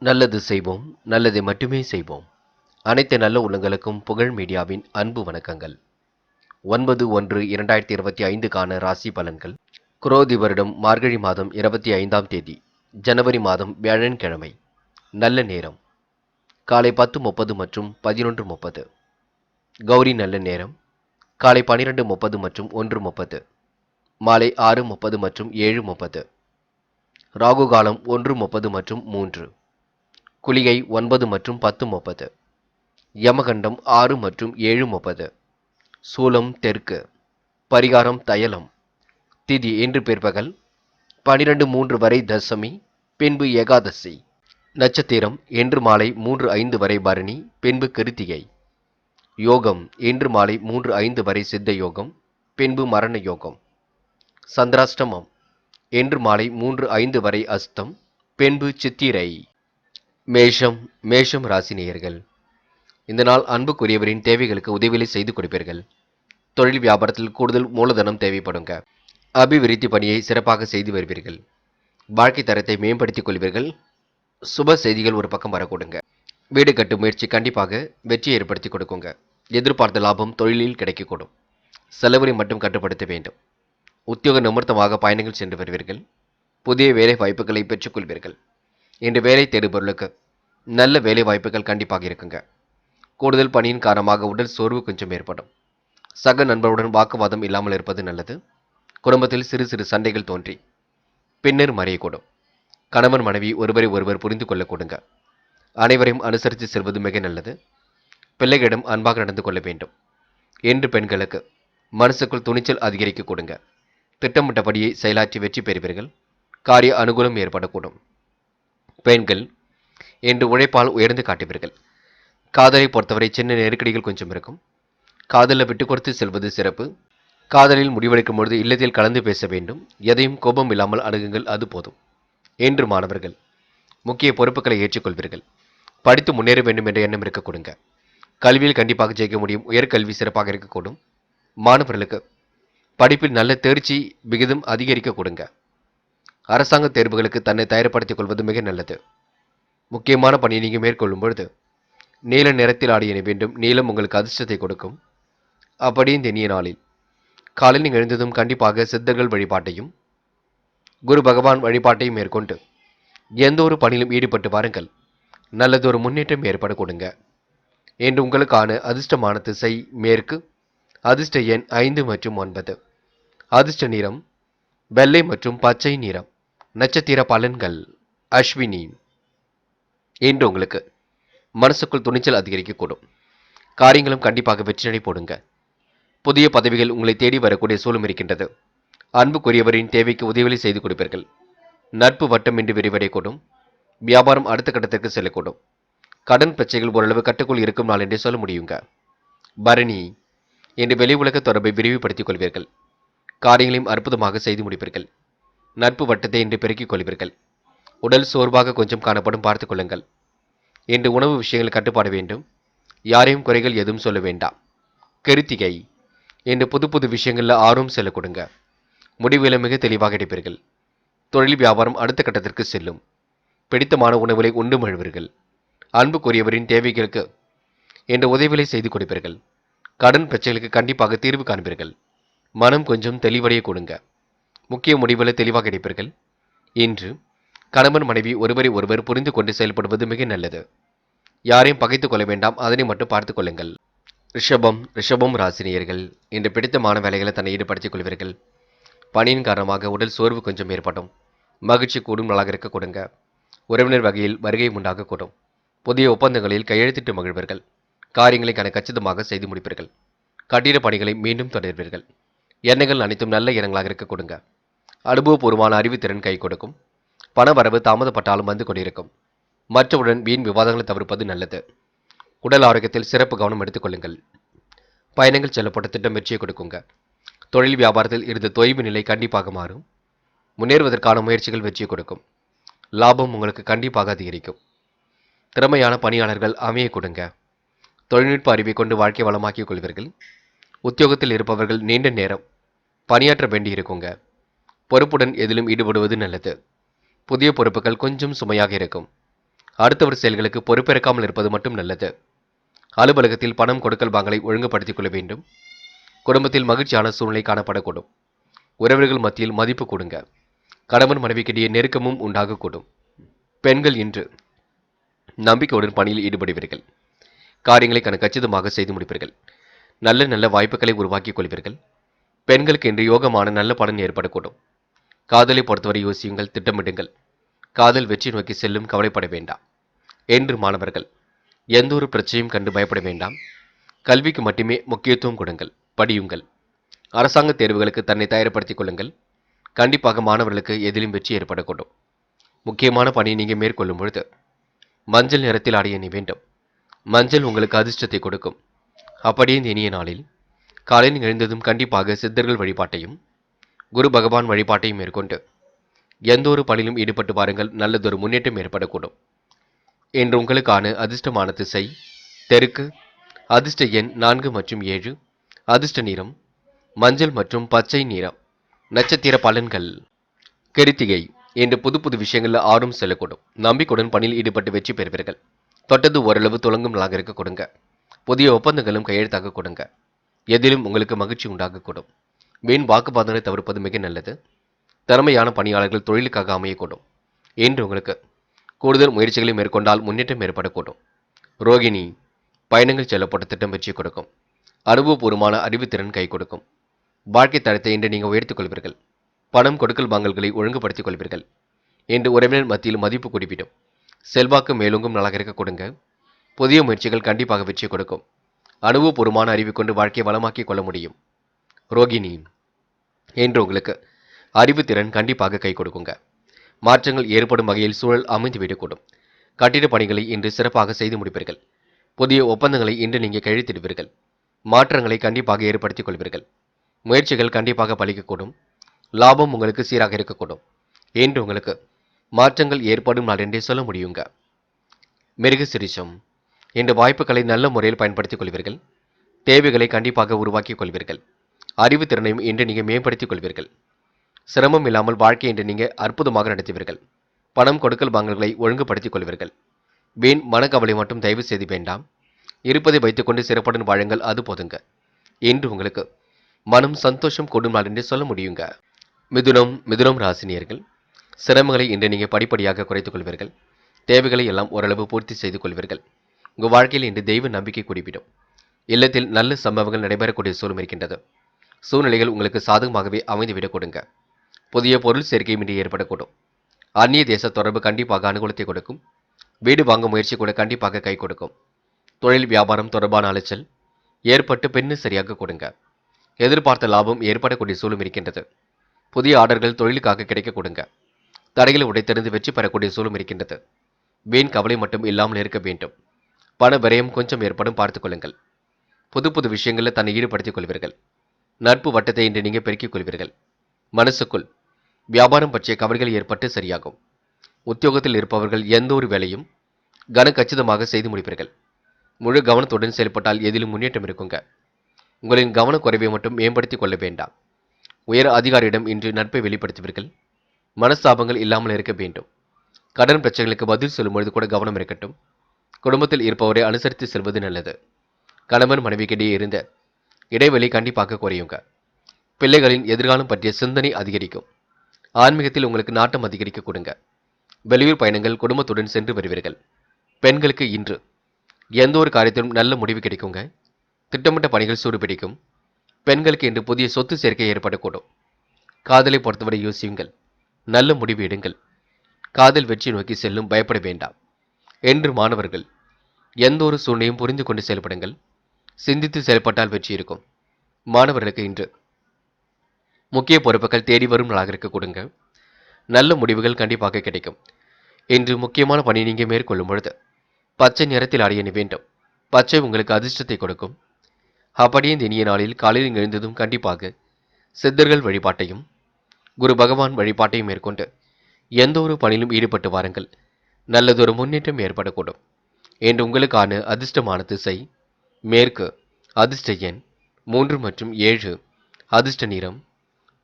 நல்லது செய்வோம், நல்லதை மட்டுமே செய்வோம். அனைத்து நல்ல உள்ளங்களுக்கும் புகழ் மீடியாவின் அன்பு வணக்கங்கள். 9/1/2025க்கான ராசி பலன்கள். குரோதி வருடம் மார்கழி மாதம் 25ஆம் தேதி, ஜனவரி மாதம் வியாழன்கிழமை. நல்ல நேரம் காலை 10:30 மற்றும் 11:30. கௌரி நல்ல நேரம் காலை 12:30 மற்றும் 1:30. மாலை 6:30 மற்றும் 7:30. ராகு காலம் 1:30 மற்றும் 3. குளிகை 9 மற்றும் 10:30. யமகண்டம் 6 மற்றும் 7:30. சூலம் தெற்கு. பரிகாரம் தயலம். திதி இன்று பிற்பகல் 12:03 வரை தசமி, பின்பு ஏகாதசி. நட்சத்திரம் இன்று மாலை 3:05 வரை பரணி, பின்பு கிருத்திகை. யோகம் இன்று மாலை 3:05 வரை சித்த யோகம், பின்பு மரண யோகம். சந்திராஷ்டமம் இன்று மாலை 3:05 வரை அஸ்தம், பின்பு சித்திரை. மேஷம் ராசி நேயர்கள். இந்த நாள் அன்புக்குரியவரின் தேவைகளுக்கு உதவிகளை செய்து கொடுப்பீர்கள். தொழில் வியாபாரத்தில் கூடுதல் மூலதனம் தேவைப்படுங்க. அபிவிருத்தி பணியை சிறப்பாக செய்து வருவீர்கள். வாழ்க்கை தரத்தை மேம்படுத்திக் கொள்வீர்கள். சுப செய்திகள் ஒரு பக்கம் வரக்கூடுங்க. வீடு கட்டும் முயற்சி கண்டிப்பாக வெற்றியை ஏற்படுத்தி கொடுக்குங்க. எதிர்பார்த்த லாபம் தொழிலில் கிடைக்கக்கூடும். செலவினை மட்டும் கட்டுப்படுத்த வேண்டும். உத்தியோக நிமித்தமாக பயணங்கள் சென்று வருவீர்கள். புதிய வேலை வாய்ப்புகளை பெற்றுக்கொள்வீர்கள். இன்று வேலை தேடுபவர்களுக்கு நல்ல வேலை வாய்ப்புகள் கண்டிப்பாக இருக்குங்க. கூடுதல் பணியின் காரணமாக உடல் சோர்வு கொஞ்சம் ஏற்படும். சக நண்பருடன் வாக்குவாதம் இல்லாமல் இருப்பது நல்லது. குடும்பத்தில் சிறு சிறு சண்டைகள் தோன்றி பின்னர் மறையக்கூடும். கணவன் மனைவி ஒருவரை ஒருவர் புரிந்து கொள்ளக்கூடுங்க. அனைவரையும் அனுசரித்து செல்வது மிக நல்லது. பிள்ளைகளிடம் அன்பாக நடந்து கொள்ள வேண்டும். என்று பெண்களுக்கு மனசுக்குள் துணிச்சல் அதிகரிக்க கொடுங்க. திட்டமிட்டபடியை செயலாற்றி வெற்றி பெறுவீர்கள். காரிய அனுகூலம் ஏற்படக்கூடும். பெண்கள் என்று உழைப்பால் உயர்ந்து காட்டுவீர்கள். காதலை பொறுத்தவரை சின்ன நெருக்கடிகள் கொஞ்சம் இருக்கும். காதலில் விட்டு கொடுத்து செல்வது சிறப்பு. காதலில் முடிவெடுக்கும் பொழுது இல்லத்தில் கலந்து பேச வேண்டும். எதையும் கோபம் இல்லாமல் அணுகுங்கள், அது போதும். என்று மாணவர்கள் முக்கிய பொறுப்புகளை ஏற்றுக்கொள்வீர்கள். படித்து முன்னேற வேண்டும் என்ற எண்ணம் இருக்க கொடுங்க. கல்வியில் கண்டிப்பாக ஜெயிக்க முடியும். உயர்கல்வி சிறப்பாக இருக்கக்கூடும். மாணவர்களுக்கு படிப்பில் நல்ல தேர்ச்சி விகிதம் அதிகரிக்க கொடுங்க. அரசாங்க தேர்வுகளுக்கு தன்னை தயார்படுத்திக் கொள்வது மிக நல்லது. முக்கியமான பணியை நீங்கள் மேற்கொள்ளும் பொழுது நீல நிறத்தில் ஆடை அணிய வேண்டும். நீலம் உங்களுக்கு அதிர்ஷ்டத்தை கொடுக்கும். அப்படி இந்த இனிய நாளில் காலையில் நீங்கள் எழுந்ததும் கண்டிப்பாக சித்தர்கள் வழிபாட்டையும் குரு பகவான் வழிபாட்டையும் மேற்கொண்டு எந்த ஒரு பணியிலும் ஈடுபட்டு வாருங்கள். நல்லதொரு முன்னேற்றம் ஏற்பட கொடுங்க. என்று உங்களுக்கான அதிர்ஷ்டமான திசை மேற்கு. அதிர்ஷ்ட எண் 5 மற்றும் 9. அதிர்ஷ்ட நிறம் வெள்ளை மற்றும் பச்சை நிறம். நட்சத்திர பலன்கள் அஸ்வினி. என்று உங்களுக்கு மனசுக்குள் துணிச்சல் அதிகரிக்கக்கூடும். காரியங்களும் கண்டிப்பாக வெற்றிநடை போடுங்க. புதிய பதவிகள் உங்களை தேடி வரக்கூடிய சூழலும் இருக்கின்றது. அன்புக்குரியவரின் தேவைக்கு உதவிகளை செய்து கொடுப்பீர்கள். நட்பு வட்டம் இன்று விரிவடையக்கூடும். வியாபாரம் அடுத்த கட்டத்திற்கு செல்லக்கூடும். கடன் பிரச்சனைகள் ஓரளவு கட்டுக்குள் இருக்கும் நாள் என்றே சொல்ல முடியுங்க. பரணி என்று வெளி உலக தொடர்பை விரிவுபடுத்திக் கொள்வீர்கள். காரியங்களையும் அற்புதமாக செய்து முடிப்பீர்கள். நட்பு வட்டத்தை இன்று பெருக்கிக் கொள்வீர்கள். உடல் சோர்வாக கொஞ்சம் காணப்படும், பார்த்துக் கொள்ளுங்கள். இன்று உணவு விஷயங்கள் கட்டுப்பாடு வேண்டும். யாரையும் குறைகள் எதுவும் சொல்ல வேண்டாம். கிருத்திகை என்று புது புது விஷயங்களில் ஆர்வம் செல்ல கொடுங்க. முடிவுகளை மிக தெளிவாக எடுப்பீர்கள். தொழில் வியாபாரம் அடுத்த கட்டத்திற்கு செல்லும். பிடித்தமான உணவுகளை உண்டு மழுவீர்கள். அன்புக்குரியவரின் தேவைகளுக்கு என்ற உதவிகளை செய்து கொடுப்பீர்கள். கடன் பிரச்சனைகளுக்கு கண்டிப்பாக தீர்வு காண்பீர்கள். மனம் கொஞ்சம் தெளிவடைய கொடுங்க. முக்கிய முடிவுகளை தெளிவாக எடுப்பீர்கள். இன்று கணவன் மனைவி ஒருவரை ஒருவர் புரிந்து கொண்டு செயல்படுவது மிக நல்லது. யாரையும் பகைத்துக் கொள்ள வேண்டாம், அதனை மட்டும் பார்த்துக் கொள்ளுங்கள். ரிஷபம் ராசினியர்கள் இன்று பிடித்தமான வேலைகளை தன்னை ஈடுபடுத்திக் கொள்வீர்கள். பணியின் காரணமாக உடல் சோர்வு கொஞ்சம் ஏற்படும். மகிழ்ச்சி கூடும் நாளாக இருக்க கொடுங்க. உறவினர் வகையில் வருகை உண்டாக கூடும். புதிய ஒப்பந்தங்களில் கையெழுத்திட்டு மகிழ்வீர்கள். காரியங்களை கச்சிதமாக செய்து முடிப்பீர்கள். கட்டிட பணிகளை மீண்டும் தொடர்வீர்கள். எண்ணங்கள் அனைத்தும் நல்ல எண்ணங்களாக இருக்க கொடுங்க. அனுபவபூர்வமான அறிவுத்திறன் கை கொடுக்கும். பண வரவு தாமதப்பட்டாலும் வந்து கொண்டிருக்கும். மற்றவுடன் வீண் விவாதங்களை தவிர்ப்பது நல்லது. உடல் ஆரோக்கியத்தில் சிறப்பு கவனம் எடுத்துக் கொள்ளுங்கள். பயணங்கள் செல்லப்பட்ட திட்டம் வெற்றியை கொடுக்குங்க. தொழில் வியாபாரத்தில் இருந்த தொய்வு நிலை கண்டிப்பாக மாறும். முன்னேறுவதற்கான முயற்சிகள் வெற்றியை கொடுக்கும். லாபம் உங்களுக்கு கண்டிப்பாக அதிகரிக்கும். திறமையான பணியாளர்கள் அமைய கொடுங்க. தொழில்நுட்ப அறிவை கொண்டு வாழ்க்கை வளமாக்கிக் கொள்வீர்கள். உத்தியோகத்தில் இருப்பவர்கள் நீண்ட நேரம் பணியாற்ற வேண்டி இருக்குங்க. பொறுப்புடன் எதிலும் ஈடுபடுவது நல்லது. புதிய பொறுப்புகள் கொஞ்சம் சுமையாக இருக்கும். அடுத்தவர் செயல்களுக்கு பொறுப்பேற்காமல் இருப்பது மட்டும் நல்லது. அலுவலகத்தில் பணம் கொடுக்கல் வாங்கலை ஒழுங்குபடுத்திக் கொள்ள வேண்டும். குடும்பத்தில் மகிழ்ச்சியான சூழ்நிலை காணப்படக்கூடும். உறவுகள் மத்தியில் மதிப்பு கொடுங்க. கணவன் மனைவிக்கிடையே நெருக்கமும் உண்டாகக்கூடும். பெண்கள் இன்று நம்பிக்கையுடன் பணியில் ஈடுபடுவீர்கள். காரியங்களை கச்சிதமாக செய்து முடிப்பீர்கள். நல்ல நல்ல வாய்ப்புகளை உருவாக்கிக் கொள்வீர்கள். பெண்களுக்கு இன்று யோகமான நல்ல பலன் ஏற்படக்கூடும். காதலை பொறுத்தவரை யோசியுங்கள், திட்டமிடுங்கள். காதல் வெற்றி நோக்கி செல்லும், கவலைப்பட வேண்டாம். என்று மாணவர்கள் எந்த ஒரு பிரச்சனையும் கண்டு பயப்பட வேண்டாம். கல்விக்கு மட்டுமே முக்கியத்துவம் கொடுங்கள், படியுங்கள். அரசாங்க தேர்வுகளுக்கு தன்னை தயார்படுத்திக் கொள்ளுங்கள். கண்டிப்பாக மாணவர்களுக்கு எதிலும் வெற்றி ஏற்படக்கூடும். முக்கியமான பணியை நீங்கள் மேற்கொள்ளும் பொழுது மஞ்சள் நிறத்தில் ஆடை அணி வேண்டும். மஞ்சள் உங்களுக்கு அதிர்ஷ்டத்தை கொடுக்கும். அப்படியே இந்த இனிய நாளில் காலையில் எழுந்ததும் கண்டிப்பாக சித்தர்கள் வழிபாட்டையும் குரு பகவான் வழிபாட்டையும் மேற்கொண்டு எந்த ஒரு பணியிலும் ஈடுபட்டு பாருங்கள், நல்லதொரு முன்னேற்றம் ஏற்படக்கூடும். இன்று உங்களுக்கான அதிர்ஷ்டமான திசை தெற்கு. அதிர்ஷ்ட எண் 4 மற்றும் 7. அதிர்ஷ்ட நிறம் மஞ்சள் மற்றும் பச்சை நிறம். நட்சத்திர பலன்கள். கிருத்திகை. இன்று புது புது விஷயங்களில் ஆர்வம் செல்லக்கூடும். நம்பிக்கையுடன் பணியில் ஈடுபட்டு வெற்றி பெறுவீர்கள். தொட்டது ஓரளவு துளங்கும் நாளாக இருக்க கொடுங்க. புதிய ஒப்பந்தங்களும் கையெழுத்தாக கொடுங்க. எதிலும் உங்களுக்கு மகிழ்ச்சி உண்டாகக்கூடும். வீண் வாக்குவாதங்களை தவிர்ப்பது மிக நல்லது. திறமையான பணியாளர்கள் தொழிலுக்காக அமையக்கூடும். இன்று உங்களுக்கு கூடுதல் முயற்சிகளை மேற்கொண்டால் முன்னேற்றம் ஏற்படக்கூடும். ரோகிணி. பயணங்கள் செல்லப்பட்ட திட்டம் வெற்றி கொடுக்கும். அனுபவபூர்வமான அறிவுத்திறன் கை கொடுக்கும். வாழ்க்கை தரத்தை இன்று நீங்கள் உயர்த்திக் கொள்வீர்கள். பணம் கொடுக்கல் வாங்கல்களை ஒழுங்குபடுத்திக் கொள்வீர்கள். இன்று உறவினர் மத்தியில் மதிப்பு கூடிவிடும். செல்வாக்கு மேலோங்கும் நாளாக இருக்க கொடுங்க. புதிய முயற்சிகள் கண்டிப்பாக வெற்றி கொடுக்கும். அனுபவபூர்வமான அறிவை கொண்டு வாழ்க்கையை வளமாக்கிக் கொள்ள முடியும். ரோகிணி. இன்று உங்களுக்கு அறிவுத்திறன் கண்டிப்பாக கை கொடுக்குங்க. மாற்றங்கள் ஏற்படும் வகையில் சூழல் அமைந்துவிடக்கூடும். கட்டிட பணிகளை இன்று சிறப்பாக செய்து முடிப்பீர்கள். புதிய ஒப்பந்தங்களை இன்று நீங்கள் கையெழுத்திடுவீர்கள். மாற்றங்களை கண்டிப்பாக ஏற்படுத்திக் கொள்வீர்கள். முயற்சிகள் கண்டிப்பாக பலிக்கக்கூடும். லாபம் உங்களுக்கு சீராக இருக்கக்கூடும். இன்று உங்களுக்கு மாற்றங்கள் ஏற்படும் நாள் என்றே சொல்ல முடியுங்க. மிருகசிரிஷம். இன்று வாய்ப்புகளை நல்ல முறையில் பயன்படுத்திக் கொள்வீர்கள். தேவைகளை கண்டிப்பாக உருவாக்கிக் கொள்வீர்கள். அறிவுத்திறனையும் இன்று நீங்கள் மேம்படுத்திக் கொள்வீர்கள். சிரமம் இல்லாமல் வாழ்க்கை இன்று நீங்கள் அற்புதமாக நடத்துவீர்கள். பணம் கொடுக்கல் வாங்கல்களை ஒழுங்குபடுத்திக் கொள்வீர்கள். வீண் மனக்கவலை மட்டும் தயவு செய்து வேண்டாம். இருப்பதை வைத்துக்கொண்டு சிறப்புடன் வாழுங்கள், அது போதுங்க. இன்று உங்களுக்கு மனம் சந்தோஷம் கூடும் நாள் என்று சொல்ல முடியுங்க. மிதுனம் ராசினியர்கள். சிரமங்களை இன்று நீங்கள் படிப்படியாக குறைத்துக் கொள்வீர்கள். தேவைகளை எல்லாம் ஓரளவு பூர்த்தி செய்து கொள்வீர்கள். உங்கள் வாழ்க்கையில் இன்று தெய்வ நம்பிக்கை கூடிவிடும். இல்லத்தில் நல்ல சம்பவங்கள் நடைபெறக்கூடிய சூழல் இருக்கின்றது. சூழ்நிலைகள் உங்களுக்கு சாதகமாகவே அமைந்துவிடக் கொடுங்க. புதிய பொருள் சேர்க்கையும் இன்று ஏற்படக்கூடும். அந்நிய தேச தொடர்பு கண்டிப்பாக அனுகூலத்தை கொடுக்கும். வீடு வாங்க முயற்சி கூட கண்டிப்பாக கை கொடுக்கும். தொழில் வியாபாரம் தொடர்பான அலைச்சல் ஏற்பட்டு பின்னு சரியாக கொடுங்க. எதிர்பார்த்த லாபம் ஏற்படக்கூடிய சூழலும் இருக்கின்றது. புதிய ஆர்டர்கள் தொழிலுக்காக கிடைக்க கொடுங்க. தடைகளை உடைத்தெறிந்து வெற்றி பெறக்கூடிய சூழலும் இருக்கின்றது. வீண் கவலை மட்டும் இல்லாமல் இருக்க வேண்டும். பண விரயம் கொஞ்சம் ஏற்படும் பார்த்துக் கொள்ளுங்கள். புது புது விஷயங்களில் தன்னை ஈடுபடுத்திக் கொள்வீர்கள். நட்பு வட்டத்தை இன்று நீங்கள் பெருக்கிக் கொள்வீர்கள். மனசுக்குள் வியாபாரம் பற்றிய கவலைகள் ஏற்பட்டு சரியாகும். உத்தியோகத்தில் இருப்பவர்கள் எந்த ஒரு வேலையும் கச்சிதமாக செய்து முடிப்பீர்கள். முழு கவனத்துடன் செயல்பட்டால் எதிலும் முன்னேற்றம் இருக்குங்க. உங்களின் கவனக்குறைவை மட்டும் மேம்படுத்திக் கொள்ள வேண்டாம். உயர் அதிகாரியிடம் இன்று நட்பை வெளிப்படுத்துவீர்கள். மனஸ்தாபங்கள் இல்லாமல் இருக்க வேண்டும். கடன் பிரச்சனைகளுக்கு பதில் சொல்லும் பொழுது கூட கவனம் இருக்கட்டும். குடும்பத்தில் இருப்பவரை அனுசரித்து செல்வது நல்லது. கணவன் மனைவிக்கிடையே இருந்த இடைவெளி கண்டிப்பாக குறையுங்க. பிள்ளைகளின் எதிர்காலம் பற்றிய சிந்தனை அதிகரிக்கும். ஆன்மீகத்தில் உங்களுக்கு நாட்டம் அதிகரிக்க கொடுங்க. வெளியூர் பயணங்கள் குடும்பத்துடன் சென்று வருவீர்கள். பெண்களுக்கு இன்று எந்த ஒரு காரியத்திலும் நல்ல முடிவு கிடைக்குங்க. திட்டமிட்ட பணிகள் சூடுபிடிக்கும். பெண்களுக்கு இன்று புதிய சொத்து சேர்க்கை ஏற்படக்கூடும். காதலை பொறுத்தவரை யோசியுங்கள், நல்ல முடிவு எடுங்கள். காதல் வெற்றி நோக்கி செல்லும், பயப்பட வேண்டாம். என்று மாணவர்கள் எந்த ஒரு சூழ்நிலையும் புரிந்து கொண்டு செயல்படுங்கள். சிந்தித்து செயல்பட்டால் வெற்றி இருக்கும். மாணவர்களுக்கு இன்று முக்கிய பொறுப்புகள் தேடி வரும் நாளாக இருக்க கொடுங்க. நல்ல முடிவுகள் கண்டிப்பாக கிடைக்கும். இன்று முக்கியமான பணி நீங்கள் மேற்கொள்ளும் பொழுது பச்சை நிறத்தில் ஆடை அணி வேண்டும். பச்சை உங்களுக்கு அதிர்ஷ்டத்தை கொடுக்கும். அப்படியே இந்த இனிய நாளில் காலையில் எழுந்ததும் கண்டிப்பாக சித்தர்கள் வழிபாட்டையும் குரு பகவான் வழிபாட்டையும் மேற்கொண்டு எந்த ஒரு பணியிலும் ஈடுபட்டு வாருங்கள். நல்லதொரு முன்னேற்றம் ஏற்படக்கூடும். என்று உங்களுக்கான அதிர்ஷ்டமான திசை மேற்கு. அதிர்ஷ்ட எண் 3 மற்றும் 7. அதிர்ஷ்ட நிறம்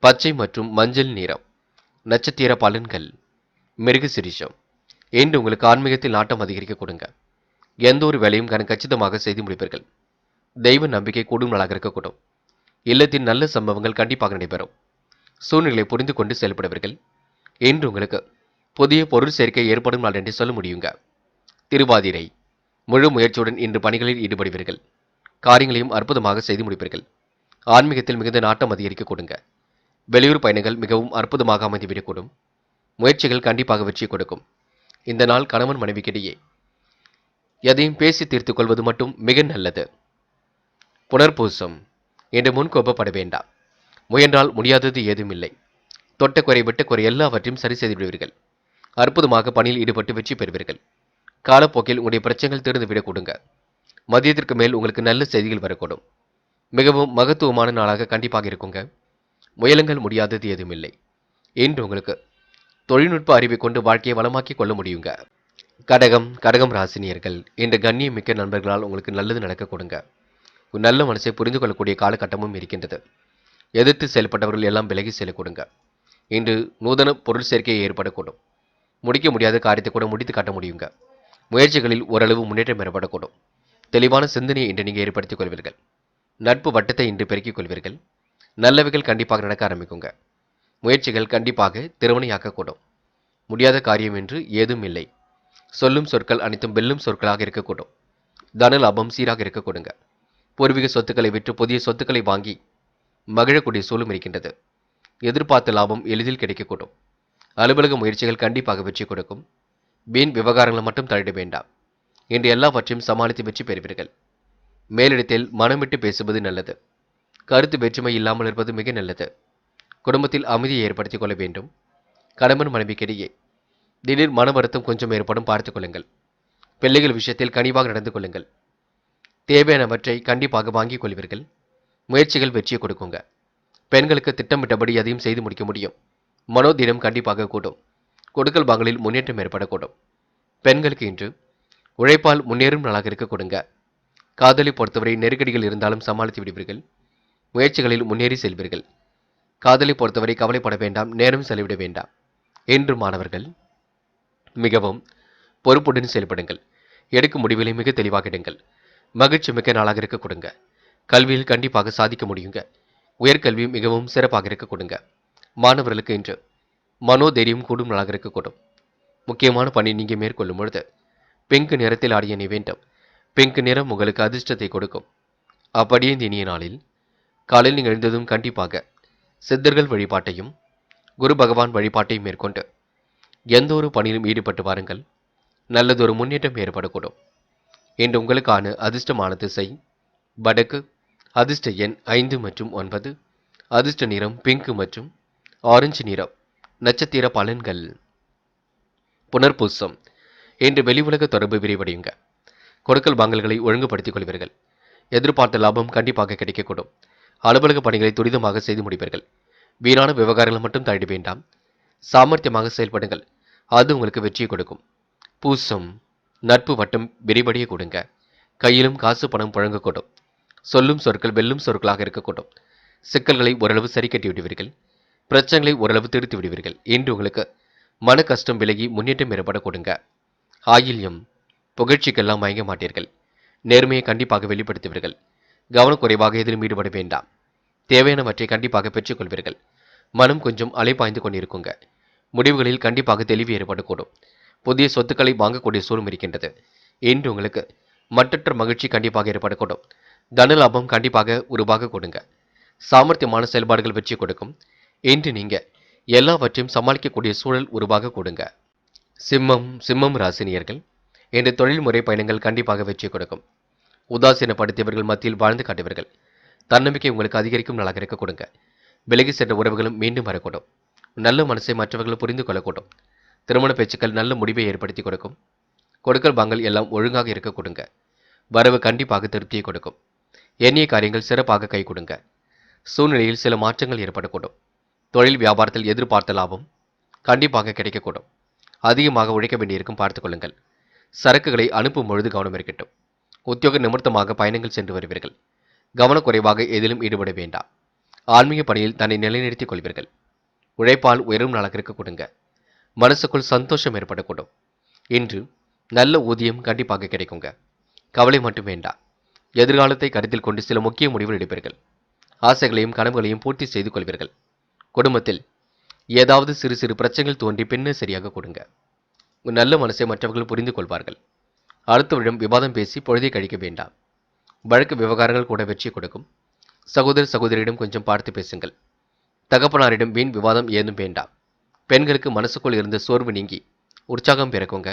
பச்சை மற்றும் மஞ்சள் நிறம். நட்சத்திர பலன்கள். மிருகசிரிஷம். இன்று உங்களுக்கு ஆன்மீகத்தில் நாட்டம் அதிகரிக்க கொடுங்க. எந்த ஒரு வேலையும் கச்சிதமாக செய்து முடிப்பீர்கள். தெய்வ நம்பிக்கை கூடும் நாளாக இருக்கக்கூடும். இல்லத்தின் நல்ல சம்பவங்கள் கண்டிப்பாக நடைபெறும். சூழ்நிலை புரிந்து கொண்டு செயல்படுவீர்கள். இன்று உங்களுக்கு புதிய பொருள் சேர்க்கை ஏற்படும் நாள் என்று சொல்ல முடியுங்க. திருவாதிரை முழு முயற்சியுடன் இன்று பணிகளில் ஈடுபடுவீர்கள். காரியங்களையும் அற்புதமாக செய்து முடிப்பீர்கள். ஆன்மீகத்தில் மிகுந்த நாட்டம் அதிகரிக்க கொடுங்க. வெளியூர் பயணங்கள் மிகவும் அற்புதமாக அமைந்துவிடக்கூடும். முயற்சிகள் கண்டிப்பாக வெற்றி கொடுக்கும். இந்த நாள் கணவன் மனைவிக்கிடையே எதையும் பேசி தீர்த்துக் கொள்வது மட்டும் மிக நல்லது. புனர்பூசம் என்று முன்கோபப்பட வேண்டாம். முயன்றால் முடியாதது ஏதும் இல்லை. தொட்ட குறை விட்ட குறை எல்லாவற்றையும் சரி செய்து விடுவீர்கள். அற்புதமாக பணியில் ஈடுபட்டு வெற்றி பெறுவீர்கள். காலப்போக்கில் உங்களுடைய பிரச்சனைகள் தீர்ந்துவிடக் கொடுங்க. மதியத்திற்கு மேல் உங்களுக்கு நல்ல செய்திகள் வரக்கூடும். மிகவும் மகத்துவமான நாளாக கண்டிப்பாக இருக்குங்க. முயலுங்கள் முடியாதது ஏதும் இல்லை. இன்று உங்களுக்கு தொழில்நுட்ப அறிவை கொண்டு வாழ்க்கையை வளமாக்கிக் கொள்ள முடியுங்க. கடகம் ராசினியர்கள் இன்று கண்ணியமிக்க நண்பர்களால் உங்களுக்கு நல்லது நடக்க கொடுங்க. நல்ல மனசை புரிந்து கொள்ளக்கூடிய காலகட்டமும் இருக்கின்றது. எதிர்த்து செயல்பட்டவர்கள் எல்லாம் விலகி செல்ல கொடுங்க. இன்று நூதன பொருள் சேர்க்கையை ஏற்படக்கூடும். முடிக்க முடியாத காரியத்தை கூட முடித்து காட்ட முடியுங்க. முயற்சிகளில் ஓரளவு முன்னேற்றம் ஏற்படக்கூடும். தெளிவான சிந்தனையை இன்று நீங்கள் ஏற்படுத்திக் கொள்வீர்கள். நட்பு வட்டத்தை இன்று பெருக்கிக் கொள்வீர்கள். நல்லவைகள் கண்டிப்பாக நடக்க ஆரம்பிக்குங்க. முயற்சிகள் கண்டிப்பாக திருமணையாக்கக்கூடும். முடியாத காரியம் என்று ஏதும் இல்லை. சொல்லும் சொற்கள் அனைத்தும் வெல்லும் சொற்களாக இருக்கக்கூடும். தன லாபம் சீராக இருக்க கொடுங்க. பூர்வீக சொத்துக்களை விற்று புதிய சொத்துக்களை வாங்கி மகிழக்கூடிய சூழலும் இருக்கின்றது. எதிர்பார்த்த லாபம் எளிதில் கிடைக்கக்கூடும். அலுவலக முயற்சிகள் கண்டிப்பாக வெற்றி கொடுக்கும். வீண் விவகாரங்களை மட்டும் தள்ளிட வேண்டாம். இன்று எல்லாவற்றையும் சமாளித்து வெற்றி பெறுவீர்கள். மேலிடத்தில் மனம் விட்டு பேசுவது நல்லது. கருத்து வேற்றுமை இல்லாமல் இருப்பது மிக நல்லது. குடும்பத்தில் அமைதியை ஏற்படுத்திக் கொள்ள வேண்டும். கணவன் மனைவிக்கிடையே திடீர் மன வருத்தம் கொஞ்சம் ஏற்படும் பார்த்துக் கொள்ளுங்கள். பிள்ளைகள் விஷயத்தில் கனிவாக நடந்து கொள்ளுங்கள். தேவையானவற்றை கண்டிப்பாக வாங்கிக் கொள்வீர்கள். முயற்சிகள் வெற்றியை கொடுக்குங்க. பெண்களுக்கு திட்டமிட்டபடி எதையும் செய்து முடிக்க முடியும். மனோதினம் கண்டிப்பாக கூடும். கொடுக்கல் வாங்கலில் முன்னேற்றம் ஏற்படக்கூடும். பெண்களுக்கு இன்று உழைப்பால் முன்னேறும் நாளாக இருக்க கொடுங்க. காதலை பொறுத்தவரை நெருக்கடிகள் இருந்தாலும் சமாளித்து விடுவீர்கள். முயற்சிகளில் முன்னேறி செல்வீர்கள். காதலை பொறுத்தவரை கவலைப்பட வேண்டாம், நேரம் செலவிட வேண்டாம். இன்று மாணவர்கள் மிகவும் பொறுப்புடன் செயல்படுங்கள். எடுக்கும் முடிவுகளை மிக தெளிவாக எடுங்கள். மகிழ்ச்சி மிக்க நாளாக இருக்க கொடுங்க. கல்வியில் கண்டிப்பாக சாதிக்க முடியுங்க. உயர்கல்வி மிகவும் சிறப்பாக இருக்க கொடுங்க. மாணவர்களுக்கு இன்று மனோதைரியம் கூடும் நாளாக இருக்கக்கூடும். முக்கியமான பணி நீங்கள் மேற்கொள்ளும் பொழுது பிங்க் நிறத்தில் ஆடிய நீ வேண்டும். பிங்க் நிறம் உங்களுக்கு அதிர்ஷ்டத்தை கொடுக்கும். அப்படியே இந்த இனிய நாளில் காலையில் நீங்கள் எழுந்ததும் கண்டிப்பாக சித்தர்கள் வழிபாட்டையும் குரு பகவான் வழிபாட்டையும் மேற்கொண்டு எந்த ஒரு பணியிலும் ஈடுபட்டு வாருங்கள். நல்லதொரு முன்னேற்றம் ஏற்படக்கூடும். இன்று உங்களுக்கான அதிர்ஷ்டமான திசை வடக்கு. அதிர்ஷ்ட எண் 5 மற்றும் 9. அதிர்ஷ்ட நிறம் பிங்க் மற்றும் ஆரஞ்சு நிறம். நட்சத்திர பலன்கள். புனர்பூசம் இன்று வெளி உலக தொடர்பு விரிவடையுங்க. கொடுக்கல் வாங்கல்களை ஒழுங்குபடுத்திக் கொள்வீர்கள். எதிர்பார்த்த லாபம் கண்டிப்பாக கிடைக்கக்கூடும். அலுவலக பணிகளை துரிதமாக செய்து முடிப்பீர்கள். வீணான விவகாரங்களை மட்டும் தள்ளிட வேண்டாம். சாமர்த்தியமாக செயல்படுங்கள். அது உங்களுக்கு வெற்றியை கொடுக்கும். பூசம் நட்பு வட்டம் விரிவடைய கொடுங்க. கையிலும் காசு பணம் புழங்கக்கூடும். சொல்லும் சொற்கள் வெல்லும் சொற்களாக இருக்கக்கூடும். சிக்கல்களை ஓரளவு சரி கட்டி விடுவீர்கள். பிரச்சனைகளை ஓரளவு தீர்த்து விடுவீர்கள். இன்று உங்களுக்கு மன கஷ்டம் விலகி முன்னேற்றம் ஏற்பட கொடுங்க. ஆயில்யம் புகழ்ச்சிக்கெல்லாம் மயங்க மாட்டீர்கள். நேர்மையை கண்டிப்பாக வெளிப்படுத்துவீர்கள். கவனக்குறைவாக எதிலும் ஈடுபட வேண்டாம். தேவையானவற்றை கண்டிப்பாக பெற்றுக்கொள்வீர்கள். மனம் கொஞ்சம் அலைப்பாய்ந்து கொண்டிருக்குங்க. முடிவுகளில் கண்டிப்பாக தெளிவு ஏற்படக்கூடும். புதிய சொத்துக்களை வாங்கக்கூடிய சூழலும் இருக்கின்றது. இன்று உங்களுக்கு மற்றற்ற மகிழ்ச்சி கண்டிப்பாக ஏற்படக்கூடும். தன லாபம் கண்டிப்பாக உருவாக கொடுங்க. சாமர்த்தியமான செயல்பாடுகள் வெற்றி கொடுக்கும். இன்று நீங்க எல்லாவற்றையும் சமாளிக்கக்கூடிய சூழல் உருவாக கொடுங்க. சிம்மம் ராசினியர்கள் இன்று தொழில்முறை பயணங்கள் கண்டிப்பாக வெற்றி கொடுக்கும். உதாசீனப்படுத்தியவர்கள் மத்தியில் வாழ்ந்து காட்டுவீர்கள். தன்னம்பிக்கை உங்களுக்கு அதிகரிக்கும் நாளாக இருக்க கொடுங்க. விலகி சென்ற உறவுகளும் மீண்டும் வரக்கூடும். நல்ல மனசை மற்றவர்கள் புரிந்து கொள்ளக்கூடும். திருமண பேச்சுக்கள் நல்ல முடிவை ஏற்படுத்தி கொடுக்கும். கொடுக்கல் வாங்கல் எல்லாம் ஒழுங்காக இருக்க கொடுங்க. வரவு கண்டிப்பாக திருப்தியை கொடுக்கும். எண்ணிய காரியங்கள் சிறப்பாக கை கொடுங்க. சூழ்நிலையில் சில மாற்றங்கள் ஏற்படக்கூடும். தொழில் வியாபாரத்தில் எதிர்பார்த்த லாபம் கண்டிப்பாக கிடைக்கக்கூடும். அதிகமாக உழைக்க வேண்டியிருக்கும் பார்த்துக் கொள்ளுங்கள். சரக்குகளை அனுப்பும் பொழுது கவனம் இருக்கட்டும். உத்தியோக நிமித்தமாக பயணங்கள் சென்று வருவீர்கள். கவனக்குறைவாக எதிலும் ஈடுபட வேண்டாம். ஆன்மீக பணியில் தன்னை நிலைநிறுத்திக் கொள்வீர்கள். உழைப்பால் உயரும் நாளாக இருக்க கொடுங்க. மனசுக்குள் சந்தோஷம் ஏற்படக்கூடும். இன்று நல்ல ஊதியம் கண்டிப்பாக கிடைக்குங்க. கவலை மட்டும் வேண்டாம். எதிர்காலத்தை கருத்தில் கொண்டு சில முக்கிய முடிவுகள் எடுப்பீர்கள். ஆசைகளையும் கனவுகளையும் பூர்த்தி செய்து கொள்வீர்கள். குடும்பத்தில் ஏதாவது சிறு சிறு பிரச்சனைகள் தோன்றி பின்னர் சரியாக கொடுங்க. உன் நல்ல மனசை மற்றவர்கள் புரிந்து கொள்வார்கள். அடுத்தவரிடம் விவாதம் பேசி பொழுதை கழிக்க வேண்டாம். வழக்கு விவகாரங்கள் கூட வெற்றி கொடுக்கும். சகோதர சகோதரியிடம் கொஞ்சம் பார்த்து பேசுங்கள். தகப்பனாரிடம் வீண் விவாதம் ஏதும் வேண்டாம். பெண்களுக்கு மனசுக்குள் இருந்த சோர்வு நீங்கி உற்சாகம் பிறக்குங்க.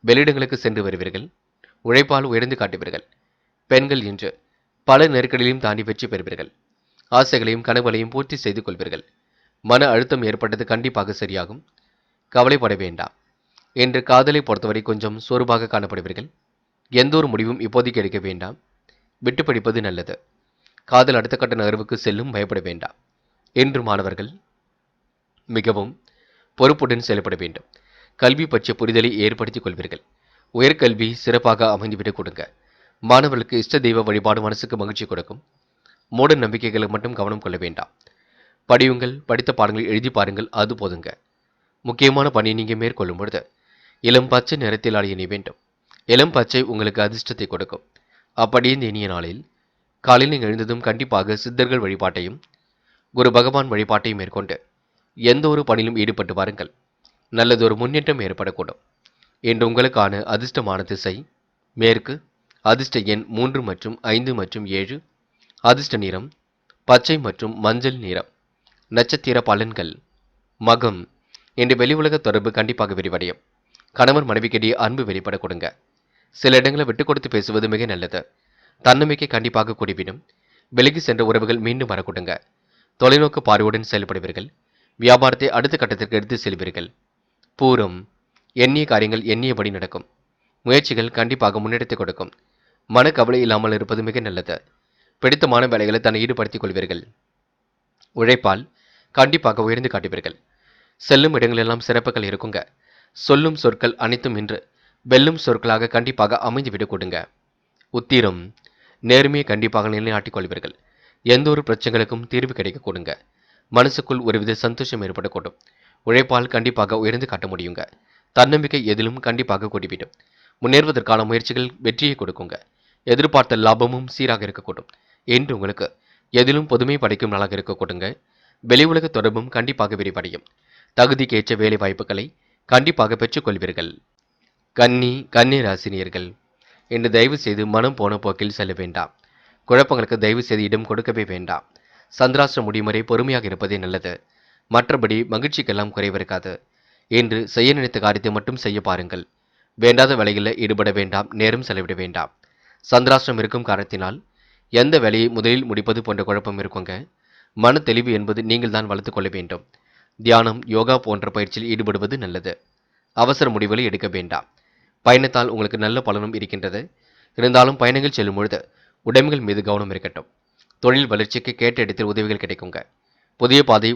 வெளியிடங்களுக்கு சென்று வருவீர்கள். உழைப்பால் உயர்ந்து காட்டுவீர்கள். பெண்கள் இன்று பல நெருக்கடிகளையும் தாண்டி வெற்றி பெறுவீர்கள். ஆசைகளையும் கனவுகளையும் பூர்த்தி செய்து கொள்வீர்கள். மன அழுத்தம் ஏற்பட்டது கண்டிப்பாக சரியாகும். கவலைப்பட வேண்டாம். இன்று காதலை பொறுத்தவரை கொஞ்சம் சோர்வாக காணப்படுவீர்கள். எந்த ஒரு முடிவும் இப்போதைக்கு எடுக்க வேண்டாம். விட்டு பிடிப்பது நல்லது. காதல் அடுத்த கட்ட நகர்வுக்கு செல்லும், பயப்பட வேண்டாம். இன்று மாணவர்கள் மிகவும் பொறுப்புடன் செயல்பட வேண்டும். கல்வி பற்றிய புரிதலை ஏற்படுத்திக் கொள்வீர்கள். உயர்கல்வி சிறப்பாக அமைந்துவிடக் கொடுங்க. மாணவர்களுக்கு இஷ்ட தெய்வ வழிபாடு மனசுக்கு மகிழ்ச்சி கொடுக்கும். மூட நம்பிக்கைகளை மட்டும் கவனம் கொள்ள வேண்டாம். படியுங்கள், படித்த பாடங்களை எழுதி பாருங்கள், அது போதுங்க. முக்கியமான பணியை நீங்கள் மேற்கொள்ளும் பொழுது இளம் பச்சை நிறத்தில் அணிய வேண்டும். இளம் பச்சை உங்களுக்கு அதிர்ஷ்டத்தை கொடுக்கும். அப்படியே இந்த இனிய நாளில் காலையில் நீங்கள் எழுந்ததும் கண்டிப்பாக சித்தர்கள் வழிபாட்டையும் குரு பகவான் வழிபாட்டையும் மேற்கொண்டு எந்த ஒரு பணியிலும் ஈடுபட்டு வாருங்கள். நல்லதொரு முன்னேற்றம் ஏற்படக்கூடும். இன்று உங்களுக்கான அதிர்ஷ்டமான திசை மேற்கு. அதிர்ஷ்ட எண் 3 மற்றும் 5 மற்றும் 7. அதிர்ஷ்ட நிறம் பச்சை மற்றும் மஞ்சள் நிறம். நட்சத்திர பலன்கள். மகம். இன்று வெளி உலக தொடர்பு கண்டிப்பாக விரிவடையும். கணவன் மனைவிக்கிடையே அன்பு வெளிப்பட கொடுங்க. சில இடங்களை விட்டு கொடுத்து பேசுவது மிக நல்லது. தன்னம்பிக்கை கண்டிப்பாக கூடிவிடும். விலகி சென்ற உறவுகள் மீண்டும் வரக்கூடுங்க. தொலைநோக்கு பார்வையுடன் செயல்படுவீர்கள். வியாபாரத்தை அடுத்த கட்டத்திற்கு எடுத்து செல்வீர்கள். பூரம். எண்ணிய காரியங்கள் எண்ணியபடி நடக்கும். முயற்சிகள் கண்டிப்பாக முன்னெடுத்து கொடுக்கும். மனக்கவலை இல்லாமல் இருப்பது மிக நல்லது. பிடித்தமான வேலைகளை தன்னை ஈடுபடுத்திக் கொள்வீர்கள். உழைப்பால் கண்டிப்பாக உயர்ந்து காட்டுவீர்கள். செல்லும் இடங்களெல்லாம் சிறப்புகள் இருக்குங்க. சொல்லும் சொற்கள் அனைத்தும் இன்று வெல்லும் சொற்களாக கண்டிப்பாக அமைந்துவிடக் கொடுங்க. உத்திரம். நேர்மையை கண்டிப்பாக நிலைநாட்டிக் கொள்வீர்கள். எந்த ஒரு பிரச்சனைகளுக்கும் தீர்வு கிடைக்க கொடுங்க. மனசுக்குள் ஒருவித சந்தோஷம் ஏற்படக்கூடும். உழைப்பால் கண்டிப்பாக உயர்ந்து காட்ட முடியுங்க. தன்னம்பிக்கை எதிலும் கண்டிப்பாக கூடிவிடும். முன்னேறுவதற்கான முயற்சிகள் வெற்றியை கொடுக்குங்க. எதிர்பார்த்த லாபமும் சீராக இருக்கக்கூடும். என்று உங்களுக்கு எதிலும் புதுமை படைக்கும் நாளாக இருக்க கொடுங்க. வெளி உலக தொடர்பும் கண்டிப்பாக விரிவடையும். தகுதிக்கேற்ற வேலை வாய்ப்புகளை கண்டிப்பாக பெற்றுக்கொள்வீர்கள். கன்னி ராசினியர்கள் இன்று தயவு செய்து மனம் போன போக்கில் செல்ல வேண்டாம். குழப்பங்களுக்கு தயவு செய்து இடம் கொடுக்கவே வேண்டாம். சந்திராஷ்டிரம் முடியும் வரை பொறுமையாக இருப்பதே நல்லது. மற்றபடி மகிழ்ச்சிக்கெல்லாம் குறைவிருக்காது. இன்று செய்ய நினைத்த காரியத்தை மட்டும் செய்ய பாருங்கள். வேண்டாத வேலைகளில் ஈடுபட வேண்டாம். நேரம் செலவிட வேண்டாம். சந்திராஷ்டிரம் இருக்கும் காரணத்தினால் எந்த வேலையை முதலில் முடிப்பது போன்ற குழப்பம் இருக்குங்க. மன தெளிவு என்பது நீங்கள் தான் வளர்த்து கொள்ள வேண்டும். தியானம், யோகா போன்ற பயிற்சியில் ஈடுபடுவது நல்லது. அவசர முடிவுகளை எடுக்க வேண்டாம். பயணத்தால் உங்களுக்கு நல்ல பலனும் இருக்கின்றது. இருந்தாலும் பயணங்கள் செல்லும் பொழுது உடைமைகள் மீது கவனம் இருக்கட்டும். தொழில் வளர்ச்சிக்கு கேட்ட இடத்தில் உதவிகள் கிடைக்குங்க. புதிய பாதை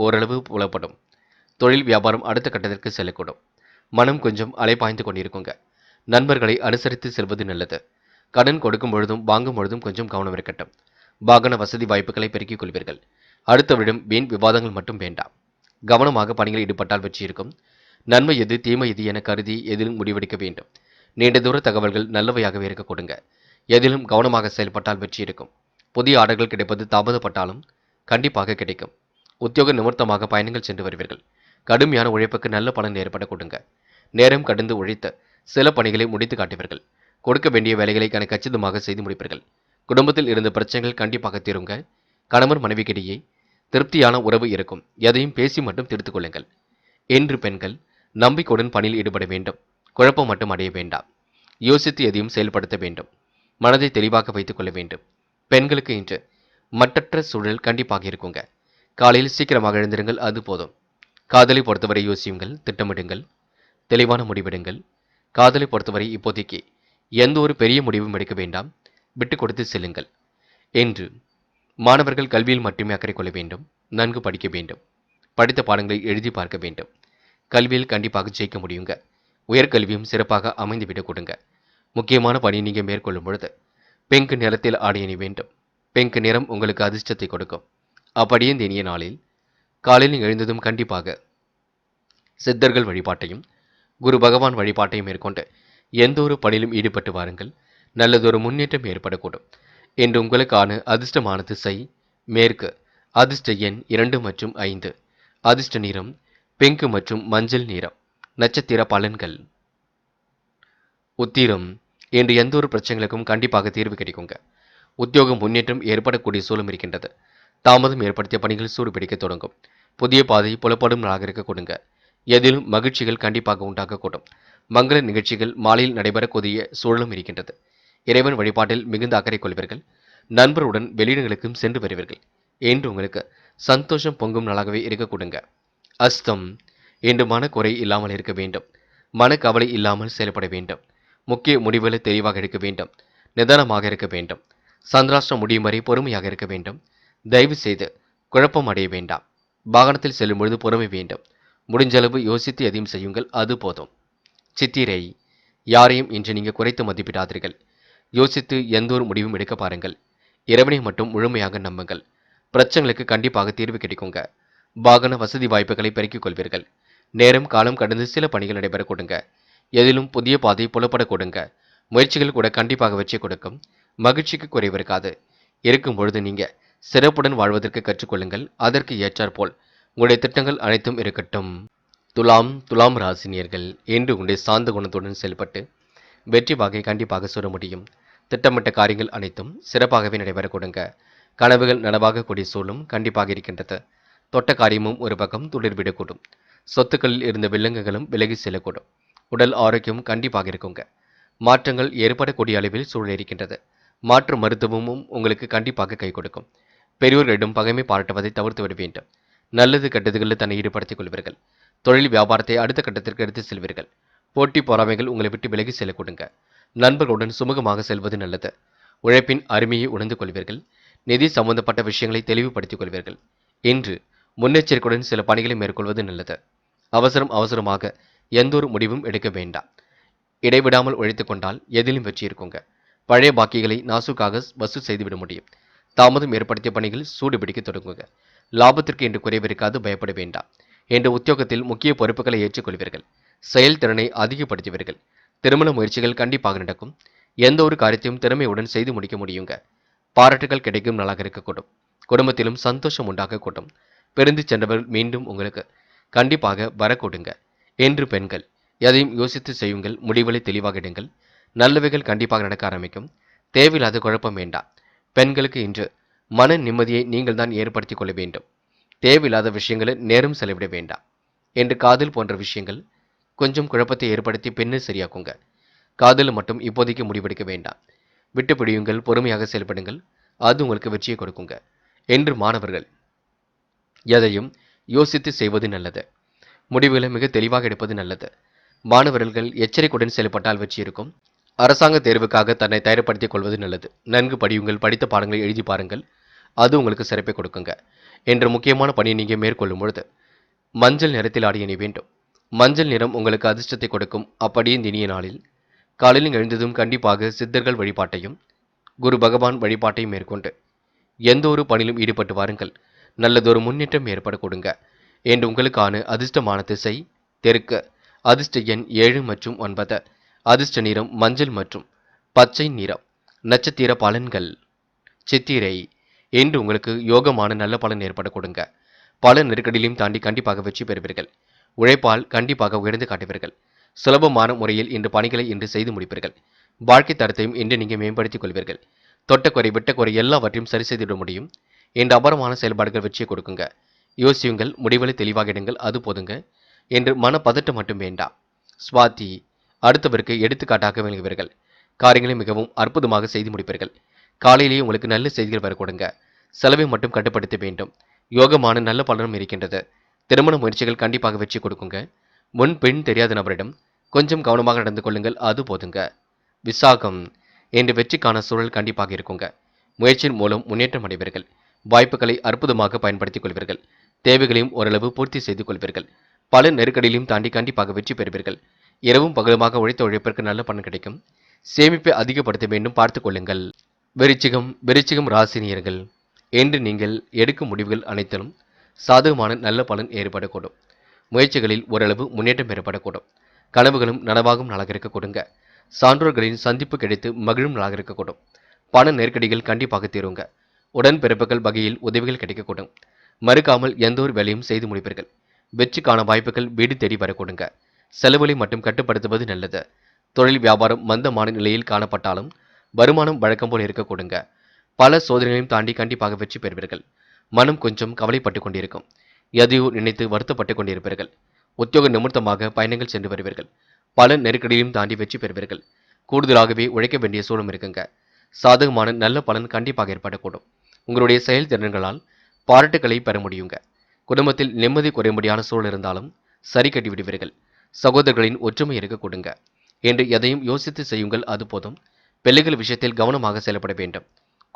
ஓரளவு புலப்படும். தொழில் வியாபாரம் அடுத்த கட்டத்திற்கு செல்லக்கூடும். மனம் கொஞ்சம் அலைபாய்ந்து கொண்டிருக்குங்க. நண்பர்களை அனுசரித்து செல்வது நல்லது. கடன் கொடுக்கும் பொழுதும் வாங்கும் பொழுதும் கொஞ்சம் கவனம் இருக்கட்டும். வாகன வசதி வாய்ப்புகளை பெருக்கிக் கொள்வீர்கள். அடுத்தவரிடம் வீண் விவாதங்கள் மட்டும் வேண்டாம். கவனமாக பணிகளில் ஈடுபட்டால் வெற்றி இருக்கும். நன்மை எது தீமை எது என கருதி எதிலும் முடிவெடுக்க வேண்டும். நீண்ட தூர தகவல்கள் நல்லவையாகவே இருக்க கொடுங்க. எதிலும் கவனமாக செயல்பட்டால் வெற்றி இருக்கும். புதிய ஆர்டர்கள் கிடைப்பது தாமதப்பட்டாலும் கண்டிப்பாக கிடைக்கும். உத்தியோக நிமித்தமாக பயணங்கள் சென்று வருவீர்கள். கடுமையான உழைப்புக்கு நல்ல பலன் ஏற்பட கொடுங்க. நேரம் கடந்து உழைத்து சில பணிகளை முடித்து காட்டுவீர்கள். கொடுக்க வேண்டிய வேலைகளை கச்சிதமாக செய்து முடிப்பீர்கள். குடும்பத்தில் இருந்த பிரச்சனைகள் கண்டிப்பாக தீருங்க. கணவன் மனைவிக்கிடையே திருப்தியான உறவு இருக்கும். எதையும் பேசி மட்டும் தீர்த்துக் கொள்ளுங்கள். இன்று பெண்கள் நம்பிக்கையுடன் பணியில் ஈடுபட வேண்டும். குழப்பம் மட்டும் அடைய வேண்டாம். யோசித்து எதையும் செயல்படுத்த வேண்டும். மனதை தெளிவாக வைத்துக் கொள்ள வேண்டும். பெண்களுக்கு இன்று மட்டற்ற சூழல் கண்டிப்பாக இருக்குங்க. காலையில் சீக்கிரமாக எழுந்திருங்கள், அது போதும். காதலை பொறுத்தவரை யோசியுங்கள், திட்டமிடுங்கள், தெளிவான முடிவெடுங்கள். காதலை பொறுத்தவரை இப்போதைக்கு எந்த ஒரு பெரிய முடிவும் எடுக்க வேண்டாம். விட்டு கொடுத்து செல்லுங்கள். என்று மாணவர்கள் கல்வியில் மட்டுமே அக்கறை கொள்ள வேண்டும். நன்கு படிக்க வேண்டும். படித்த பாடங்களை எழுதி பார்க்க வேண்டும். கல்வியில் கண்டிப்பாக ஜெயிக்க முடியுங்க. உயர்கல்வியும் சிறப்பாக அமைந்துவிடக் கொடுங்க. முக்கியமான பணியை நீங்கள் மேற்கொள்ளும் பொழுது பிங்க் நிறத்தில் ஆடை அணி வேண்டும். பிங்க் நிறம் உங்களுக்கு அதிர்ஷ்டத்தை கொடுக்கும். அப்படியே இந்த இனிய நாளில் காலையில் எழுந்ததும் கண்டிப்பாக சித்தர்கள் வழிபாட்டையும் குரு பகவான் வழிபாட்டை மேற்கொண்டு எந்த ஒரு பணியிலும் ஈடுபட்டு வாருங்கள். நல்லதொரு முன்னேற்றம் ஏற்படக்கூடும். இன்று உங்களுக்கான அதிர்ஷ்டமான திசை மேற்கு. அதிர்ஷ்ட எண் 2 மற்றும் 5. அதிர்ஷ்ட நிறம் பிங்க் மற்றும் மஞ்சள் நிறம். நட்சத்திர பலன்கள். உத்திரம். இன்று எந்த ஒரு பிரச்சனைகளுக்கும் கண்டிப்பாக தீர்வு கிடைக்குங்க. உத்தியோக முன்னேற்றம் ஏற்படக்கூடிய சூழலும் இருக்கின்றது. தாமதம் ஏற்படுத்திய பணிகள் சூடுபிடிக்க தொடங்கும். புதிய பாதை புலப்படும் நாளாக இருக்க கொடுங்க. எதிலும் மகிழ்ச்சிகள் கண்டிப்பாக உண்டாகக்கூடும். மங்கள நிகழ்ச்சிகள் மாலையில் நடைபெறக்கூடிய சூழலும் இருக்கின்றது. இறைவன் வழிபாட்டில் மிகுந்த அக்கறை கொள்வீர்கள். நண்பருடன் வெளியிடங்களுக்கும் சென்று வருவீர்கள். இன்று உங்களுக்கு சந்தோஷம் பொங்கும் நாளாகவே இருக்க கொடுங்க. அஸ்தம். இன்று மனக்குறை இல்லாமல் இருக்க வேண்டும். மனக்கவலை இல்லாமல் செயல்பட வேண்டும். முக்கிய முடிவுகளை தெளிவாக எடுக்க வேண்டும். நிதானமாக இருக்க வேண்டும். சந்திராஷ்டிரம் முடியும் வரை பொறுமையாக இருக்க வேண்டும். தயவு செய்து குழப்பம் அடைய வேண்டாம். வாகனத்தில் செல்லும் பொழுது பொறுமை வேண்டும். முடிஞ்சளவு யோசித்து எதையும் செய்யுங்கள், அது போதும். சித்திரை. யாரையும் இன்று நீங்கள் குறைத்து மதிப்பிடாதீர்கள். யோசித்து எந்த ஒரு முடிவும் எடுக்க பாருங்கள். இறைவனை மட்டும் முழுமையாக நம்புங்கள். பிரச்சனைகளுக்கு கண்டிப்பாக தீர்வு கிடைக்குங்க. வாகன வசதி வாய்ப்புகளை பெருக்கிக் கொள்வீர்கள். நேரம் காலம் கடந்து சில பணிகள் நடைபெற கொடுங்க. எதிலும் புதிய பாதை புலப்பட கொடுங்க. முயற்சிகள் கூட கண்டிப்பாக வெற்றி கொடுக்கும். மகிழ்ச்சிக்கு குறைவு இருக்காது. இருக்கும் பொழுது நீங்க சிறப்புடன் வாழ்வதற்கு கற்றுக்கொள்ளுங்கள். அதற்கு ஏற்றாற்போல் உங்களுடைய திட்டங்கள் அனைத்தும் இருக்கட்டும். துலாம் ராசினியர்கள் இன்று உங்களுடைய சாந்த குணத்துடன் செயல்பட்டு வெற்றி வாகை கண்டிப்பாக சொல்ல முடியும். திட்டமிட்ட காரியங்கள் அனைத்தும் சிறப்பாகவே நடைபெற கொடுங்க. கனவுகள் நனவாகக்கூடிய சூழலும் கண்டிப்பாக இருக்கின்றது. தொட்ட காரியமும் ஒரு பக்கம் துளிர்விடக்கூடும். சொத்துக்களில் இருந்த வில்லங்கங்களும் விலகி செல்லக்கூடும். உடல் ஆரோக்கியம் கண்டிப்பாக இருக்குங்க. மாற்றங்கள் ஏற்படக்கூடிய அளவில் சூழல் இருக்கின்றது. மாற்று மருத்துவமும் உங்களுக்கு கண்டிப்பாக கை கொடுக்கும். பெரியோர்களிடம் பகைமை பாராட்டுவதை தவிர்த்து விட வேண்டும். நல்லது கெட்டதுகளில் தன்னை ஈடுபடுத்திக் கொள்வீர்கள். தொழில் வியாபாரத்தை அடுத்த கட்டத்திற்கு எடுத்து செல்வீர்கள். போட்டி பொறாமைகள் உங்களை விட்டு விலகி செல்ல கொடுங்க. நண்பர்களுடன் சுமூகமாக செல்வது நல்லது. உழைப்பின் அருமையை உணர்ந்து கொள்வீர்கள். நிதி சம்பந்தப்பட்ட விஷயங்களை தெளிவுபடுத்திக் கொள்வீர்கள். இன்று முன்னெச்சரிக்கையுடன் சில பணிகளை மேற்கொள்வது நல்லது. அவசரமாக எந்த ஒரு முடிவும் எடுக்க வேண்டாம். இடைவிடாமல் உழைத்துக் கொண்டால் எதிலும் வெற்றி இருக்குங்க. பழைய பாக்கிகளை நாசுக்காக வசூல் செய்துவிட முடியும். தாமதம் ஏற்படுத்திய பணிகள் சூடு பிடிக்க தொடங்குங்க. லாபத்திற்கு என்று குறைவு இருக்காது, பயப்பட வேண்டாம். என்ற உத்தியோகத்தில் முக்கிய பொறுப்புகளை ஏற்றுக்கொள்வீர்கள். செயல்திறனை அதிகப்படுத்துவீர்கள். திருமண முயற்சிகள் கண்டிப்பாக நடக்கும். எந்த ஒரு காரியத்தையும் திறமையுடன் செய்து முடிக்க முடியுங்க. பாராட்டுகள் கிடைக்கும் நாளாக இருக்கக்கூடும். குடும்பத்திலும் சந்தோஷம் உண்டாகக்கூடும். பிரிந்து சென்றவர்கள் மீண்டும் உங்களுக்கு கண்டிப்பாக வரக்கூடுங்க. என்று பெண்கள் எதையும் யோசித்து செய்யுங்கள். முடிவுகளை தெளிவாக எடுங்கள். நல்லவைகள் கண்டிப்பாக நடக்க ஆரம்பிக்கும். தேவையில்லாத குழப்பம் வேண்டாம். பெண்களுக்கு இன்று மன நிம்மதியை நீங்கள் தான் ஏற்படுத்திக் கொள்ள வேண்டும். தேவையில்லாத விஷயங்களை நேரம் செலவிட வேண்டாம். என்று காதல் போன்ற விஷயங்கள் கொஞ்சம் குழப்பத்தை ஏற்படுத்தி பின்னர் சரியாக்குங்க. காதல் மட்டும் இப்போதைக்கு முடிவெடுக்க வேண்டாம். விட்டு பிடியுங்கள். பொறுமையாக செயல்படுங்கள். அது உங்களுக்கு வெற்றியை கொடுக்குங்க. என்று மாணவர்கள் எதையும் யோசித்து செய்வது நல்லது. முடிவுகளை மிக தெளிவாக எடுப்பது நல்லது. மாணவர்கள் எச்சரிக்கையுடன் செயல்பட்டால் வெற்றி இருக்கும். அரசாங்க தேர்வுக்காக தன்னை தயார்படுத்திக் கொள்வது நல்லது. நன்கு படியுங்கள். படித்த பாடங்களை எழுதி பாருங்கள். அது உங்களுக்கு சிறப்பை கொடுக்குங்க. என்ற முக்கியமான பணியை நீங்கள் மேற்கொள்ளும் பொழுது மஞ்சள் நிறத்தில் ஆடை அணிய வேண்டும். மஞ்சள் நிறம் உங்களுக்கு அதிர்ஷ்டத்தை கொடுக்கும். அப்படியே இந்த இனிய நாளில் காலையில் எழுந்ததும் கண்டிப்பாக சித்தர்கள் வழிபாட்டையும் குரு பகவான் வழிபாட்டையும் மேற்கொண்டு எந்த ஒரு பணியிலும் ஈடுபட்டு வாருங்கள். நல்லதொரு முன்னேற்றம் ஏற்பட கொடுங்க. என்று உங்களுக்கான அதிர்ஷ்டமான திசை தெற்கு. அதிர்ஷ்ட எண் 7 மற்றும் 9. அதிர்ஷ்ட நிறம் மஞ்சள் மற்றும் பச்சை நிறம். நட்சத்திர பலன்கள். சித்திரை. இன்று உங்களுக்கு யோகமான நல்ல பலன் ஏற்பட கொடுங்க. பல நெருக்கடியிலையும் தாண்டி கண்டிப்பாக வெற்றி பெறுவீர்கள். உழைப்பால் கண்டிப்பாக உயர்ந்து காட்டுவீர்கள். சுலபமான முறையில் இன்று பணிகளை இன்று செய்து முடிப்பீர்கள். வாழ்க்கை தரத்தையும் இன்று நீங்கள் மேம்படுத்திக் கொள்வீர்கள். தொட்டக்குறை விட்டக்குறை எல்லாவற்றையும் சரி செய்துவிட முடியும். இன்று அபாரமான செயல்பாடுகள் வெற்றியை கொடுக்குங்க. யோசியுங்கள். முடிவுகளை தெளிவாக எடுங்கள், அது போதுங்க. என்று மனப்பதட்டம் மட்டும் வேண்டாம். சுவாதி. அடுத்தவருக்கு எடுத்துக்காட்டாக விளங்குவீர்கள். காரியங்களை மிகவும் அற்புதமாக செய்து முடிப்பீர்கள். காலையிலேயே உங்களுக்கு நல்ல செய்திகள் வர கொடுங்க. செலவை மட்டும் கட்டுப்படுத்த வேண்டும். யோகமான நல்ல பலனும் இருக்கின்றது. திருமண முயற்சிகள் கண்டிப்பாக வெற்றி கொடுக்குங்க. முன் பெண் தெரியாத நபரிடம் கொஞ்சம் கவனமாக நடந்து கொள்ளுங்கள், அது போதுங்க. விசாகம். என்று வெற்றிக்கான சூழல் கண்டிப்பாக இருக்குங்க. முயற்சியின் மூலம் முன்னேற்றம் அடைவீர்கள். வாய்ப்புகளை அற்புதமாக பயன்படுத்திக் கொள்வீர்கள். தேவைகளையும் ஓரளவு பூர்த்தி செய்து கொள்வீர்கள். பல நெருக்கடியிலையும் தாண்டி கண்டிப்பாக வெற்றி பெறுவீர்கள். இரவும் பகலுமாக உழைத்த உழைப்பிற்கு நல்ல பலன் கிடைக்கும். சேமிப்பை அதிகப்படுத்த வேண்டும், பார்த்துக் கொள்ளுங்கள். விருச்சிகம் ராசினியர்கள் என்று நீங்கள் எடுக்கும் முடிவுகள் அனைத்திலும் சாதகமான நல்ல பலன் ஏற்படக்கூடும். முயற்சிகளில் ஓரளவு முன்னேற்றம் ஏற்படக்கூடும். கனவுகளும் நனவாகும் நாளாக இருக்க கொடுங்க. சான்றோர்களின் சந்திப்பு கிடைத்து மகிழும் நாளாக இருக்கக்கூடும். பண நெருக்கடிகள் கண்டிப்பாக தீருங்க. உடன்பிறப்புகள் வகையில் உதவிகள் கிடைக்கக்கூடும். மறுக்காமல் எந்த ஒரு வேலையும் செய்து முடிப்பீர்கள். வெற்றிக்கான வாய்ப்புகள் வீடு தேடி வரக்கூடுங்க. செலவுகளை மட்டும் கட்டுப்படுத்துவது நல்லது. தொழில் வியாபாரம் மந்தமான நிலையில் காணப்பட்டாலும் வருமானம் வழக்கம் போல் இருக்க கொடுங்க. பல சோதனைகளையும் தாண்டி கண்டிப்பாக வெற்றி பெறுவீர்கள். மனம் கொஞ்சம் கவலைப்பட்டு கொண்டிருக்கும். எதையோ நினைத்து வருத்தப்பட்டு கொண்டிருப்பீர்கள். உத்தியோக நிமித்தமாக பயணங்கள் சென்று வருவீர்கள். பல நெருக்கடியையும் தாண்டி வெற்றி பெறுவீர்கள். கூடுதலாகவே உழைக்க வேண்டிய சூழலும் இருக்குங்க. சாதகமான நல்ல பலன் கண்டிப்பாக ஏற்படக்கூடும். உங்களுடைய செயல்திறன்களால் பாராட்டுக்களை பெற முடியுங்க. குடும்பத்தில் நிம்மதி குறையும்படியான சூழல் இருந்தாலும் சரி கட்டி விடுவீர்கள். சகோதரர்களின் ஒற்றுமை இருக்க கொடுங்க. என்று எதையும் யோசித்து செய்யுங்கள், அது போதும். பிள்ளைகள் விஷயத்தில் கவனமாக செயல்பட வேண்டும்.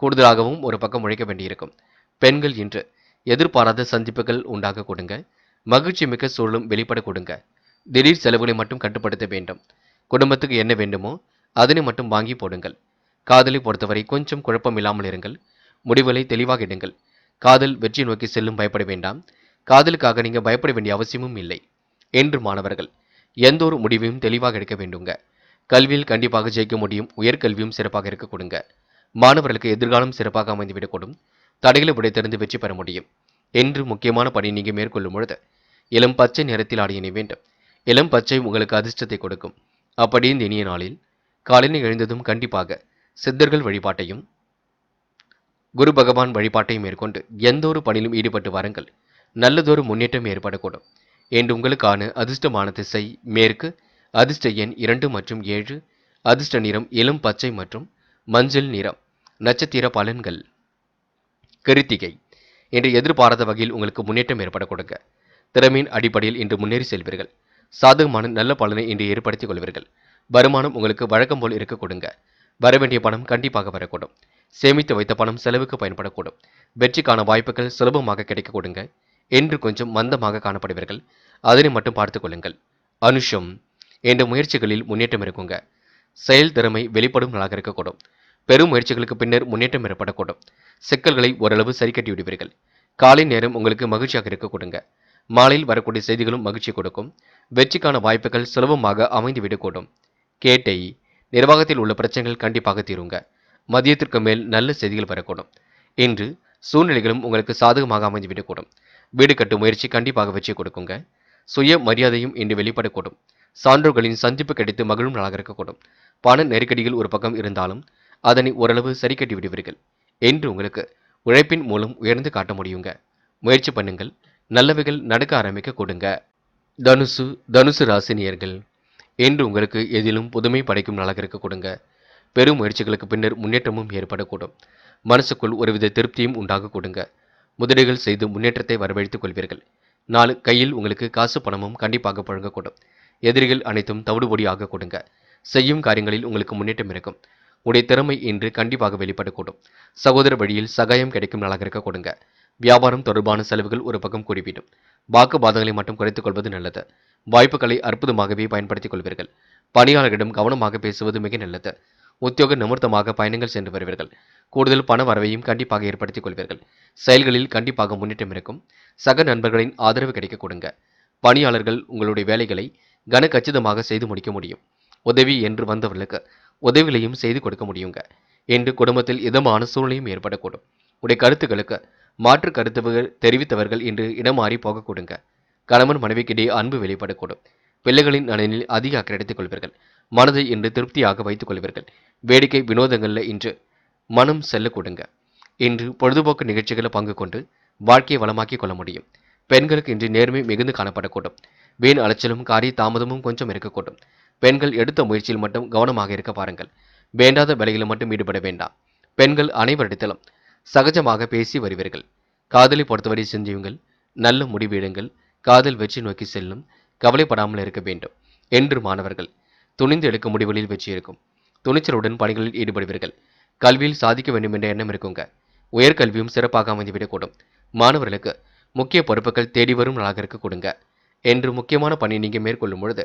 கூடுதலாகவும் ஒரு பக்கம் உழைக்க வேண்டியிருக்கும். பெண்கள் இன்று எதிர்பாராத சந்திப்புகள் உண்டாக கொடுங்க. மகிழ்ச்சி மிக்க சூழலும் வெளிப்பட கொடுங்க. திடீர் செலவுகளை மட்டும் கட்டுப்படுத்த வேண்டும். குடும்பத்துக்கு என்ன வேண்டுமோ அதனை மட்டும் வாங்கி போடுங்கள். காதலை பொறுத்தவரை கொஞ்சம் குழப்பம் இல்லாமல் இருங்கள். முடிவுகளை தெளிவாக எடுங்கள். காதல் வெற்றி நோக்கி செல்லும், பயப்பட வேண்டாம். காதலுக்காக நீங்க பயப்பட வேண்டிய அவசியமும் இல்லை. என்று மாணவர்கள் எந்த ஒரு முடிவையும் தெளிவாக எடுக்க வேண்டுங்க. கல்வியில் கண்டிப்பாக ஜெயிக்க முடியும். உயர்கல்வியும் சிறப்பாக இருக்க கொடுங்க. மாணவர்களுக்கு எதிர்காலம் சிறப்பாக அமைந்துவிடக்கூடும். தடைகளை உடைத்தெறிந்து வெற்றி பெற முடியும். என்று முக்கியமான பணி நீங்க மேற்கொள்ளும் பொழுது இளம் பச்சை நிறத்தில் ஆடிய வேண்டும். இளம் பச்சை உங்களுக்கு அதிர்ஷ்டத்தை கொடுக்கும். அப்படி இந்த இனிய நாளில் காலையில் எழுந்ததும் கண்டிப்பாக சித்தர்கள் வழிபாட்டையும் குரு பகவான் வழிபாட்டையும் மேற்கொண்டு எந்த ஒரு பணியிலும் ஈடுபட்டு வாருங்கள். நல்லதொரு முன்னேற்றம் ஏற்படக்கூடும். என்று உங்களுக்கான அதிர்ஷ்டமான திசை மேற்கு. அதிர்ஷ்ட எண் 2 மற்றும் 7. அதிர்ஷ்ட நிறம் இளம் பச்சை மற்றும் மஞ்சள் நிறம். நட்சத்திர பலன்கள். கிருத்திகை. இன்று எதிர்பாராத வகையில் உங்களுக்கு முன்னேற்றம் ஏற்பட கொடுங்க. திறமையின் அடிப்படையில் இன்று முன்னேறி செல்வீர்கள். சாதகமான நல்ல பலனை இன்று ஏற்படுத்திக் கொள்வீர்கள். வருமானம் உங்களுக்கு வழக்கம் போல் இருக்க கொடுங்க. வரவேண்டிய பணம் கண்டிப்பாக வரக்கூடும். சேமித்து வைத்த பணம் செலவுக்கு பயன்படக்கூடும். வெற்றிக்கான வாய்ப்புகள் சுலபமாக கிடைக்க கொடுங்க. என்று கொஞ்சம் மந்தமாக காணப்படுவீர்கள். அதனை மட்டும் பார்த்துக் கொள்ளுங்கள். அனுஷம். என்ற முயற்சிகளில் முன்னேற்றம் இருக்குங்க. செயல் திறமை வெளிப்படும் நாளாக இருக்கக்கூடும். பெரும் முயற்சிகளுக்கு பின்னர் முன்னேற்றம் ஏற்படக்கூடும். சிக்கல்களை ஓரளவு சரி கட்டி விடுவீர்கள். காலை நேரம் உங்களுக்கு மகிழ்ச்சியாக இருக்க கொடுங்க. மாலையில் வரக்கூடிய செய்திகளும் மகிழ்ச்சி கொடுக்கும். வெற்றிக்கான வாய்ப்புகள் சுலபமாக அமைந்துவிடக்கூடும். கேட்டை. நிர்வாகத்தில் உள்ள பிரச்சனைகள் கண்டிப்பாக தீருங்க. மதியத்திற்கு மேல் நல்ல செய்திகள் வரக்கூடும். இன்று சூழ்நிலைகளும் உங்களுக்கு சாதகமாக அமைந்துவிடக்கூடும். வீடு கட்டும் முயற்சி கண்டிப்பாக வெற்றி கொடுக்குங்க. சுய மரியாதையும் இன்று வெளிப்படக்கூடும். சான்றோர்களின் சந்திப்பு கிடைத்து மகிழும் நாளாக இருக்கக்கூடும். பண நெருக்கடிகள் ஒரு பக்கம் இருந்தாலும் அதனை ஓரளவு சரி கட்டி விடுவீர்கள். என்று உங்களுக்கு உழைப்பின் மூலம் உயர்ந்து காட்ட முடியுங்க. முயற்சி பண்ணுங்கள். நல்லவைகள் நடக்க ஆரம்பிக்க கொடுங்க. தனுசு. தனுசு ராசினியர்கள். என்று உங்களுக்கு எதிலும் புதுமை படைக்கும் நாளாக இருக்க கொடுங்க. பெரும் முயற்சிகளுக்கு பின்னர் முன்னேற்றமும் ஏற்படக்கூடும். மனசுக்குள் ஒருவித திருப்தியும் உண்டாக கொடுங்க. முதலீடுகள் செய்து முன்னேற்றத்தை வரவழைத்துக் கொள்வீர்கள். நாலு கையில் உங்களுக்கு காசு பணமும் கண்டிப்பாக புழங்கக்கூடும். எதிரிகள் அனைத்தும் தவிடுபொடி ஆக கொடுங்க. செய்யும் காரியங்களில் உங்களுக்கு முன்னேற்றம் இருக்கும். உடைய திறமை இன்று கண்டிப்பாக வெளிப்படக்கூடும். சகோதர வழியில் சகாயம் கிடைக்கும் நாளாக இருக்க கொடுங்க. வியாபாரம் தொடர்பான செலவுகள் ஒரு பக்கம் கூடிவிடும். வாக்குவாதங்களை மட்டும் குறைத்துக் கொள்வது நல்லது. வாய்ப்புகளை அற்புதமாகவே பயன்படுத்திக் கொள்வீர்கள். பணியாளர்களிடம் கவனமாக பேசுவது மிக நல்லது. உத்தியோக நிமித்தமாக பயணங்கள் சென்று வருவீர்கள். கூடுதல் பண வரவையும் கண்டிப்பாக ஏற்படுத்திக் கொள்வீர்கள். செயல்களில் கண்டிப்பாக முன்னேற்றம் இருக்கும். சக நண்பர்களின் ஆதரவு கிடைக்க கொடுங்க. பணியாளர்கள் உங்களுடைய வேலைகளை கனகச்சிதமாக செய்து முடிக்க முடியும். உதவி என்று வந்தவர்களுக்கு உதவிகளையும் செய்து கொடுக்க முடியுங்க. என்று குடும்பத்தில் இதமான சூழ்நிலையும் ஏற்படக்கூடும். உடைய கருத்துக்களுக்கு மாற்று கருத்துகள் தெரிவித்தவர்கள் இன்று இடமாறி போக கொடுங்க. கணவன் மனைவிக்கிடையே அன்பு வெளிப்படக்கூடும். பிள்ளைகளின் நலனில் அதிக அக்கறை எடுத்துக் கொள்வீர்கள். மனதை இன்று திருப்தியாக வைத்துக் கொள்வீர்கள். வேடிக்கை வினோதங்களில் இன்று மனம் செல்ல கொடுங்க. இன்று பொழுதுபோக்கு நிகழ்ச்சிகளில் பங்கு கொண்டு வாழ்க்கையை வளமாக்கிக் கொள்ள முடியும். பெண்களுக்கு இன்று நேர்மை மிகுந்து காணப்படக்கூடும். வீண் அலைச்சலும் காரிய தாமதமும் கொஞ்சம் இருக்கக்கூடும். பெண்கள் எடுத்த முயற்சியில் மட்டும் கவனமாக இருக்க பாருங்கள். வேண்டாத வேலைகளில் மட்டும் ஈடுபட வேண்டாம். பெண்கள் அனைவரிடத்திலும் சகஜமாக பேசி வருவீர்கள். காதலை பொறுத்தவரை சிந்தியுங்கள். நல்ல முடிவு எடுங்கள். காதல் வெற்றி நோக்கி செல்லும். கவலைப்படாமல் இருக்க வேண்டும். என்று மாணவர்கள் துணிந்து எடுக்க முடிவுகளில் வெற்றி இருக்கும். துணிச்சலுடன் பணிகளில் ஈடுபடுவீர்கள். கல்வியில் சாதிக்க வேண்டும் என்ற எண்ணம் இருக்குங்க. உயர்கல்வியும் சிறப்பாக அமைந்துவிடக்கூடும். மாணவர்களுக்கு முக்கிய பொறுப்புகள் தேடி வரும் நாளாக இருக்க கொடுங்க. என்று முக்கியமான பணி நீங்க மேற்கொள்ளும் பொழுது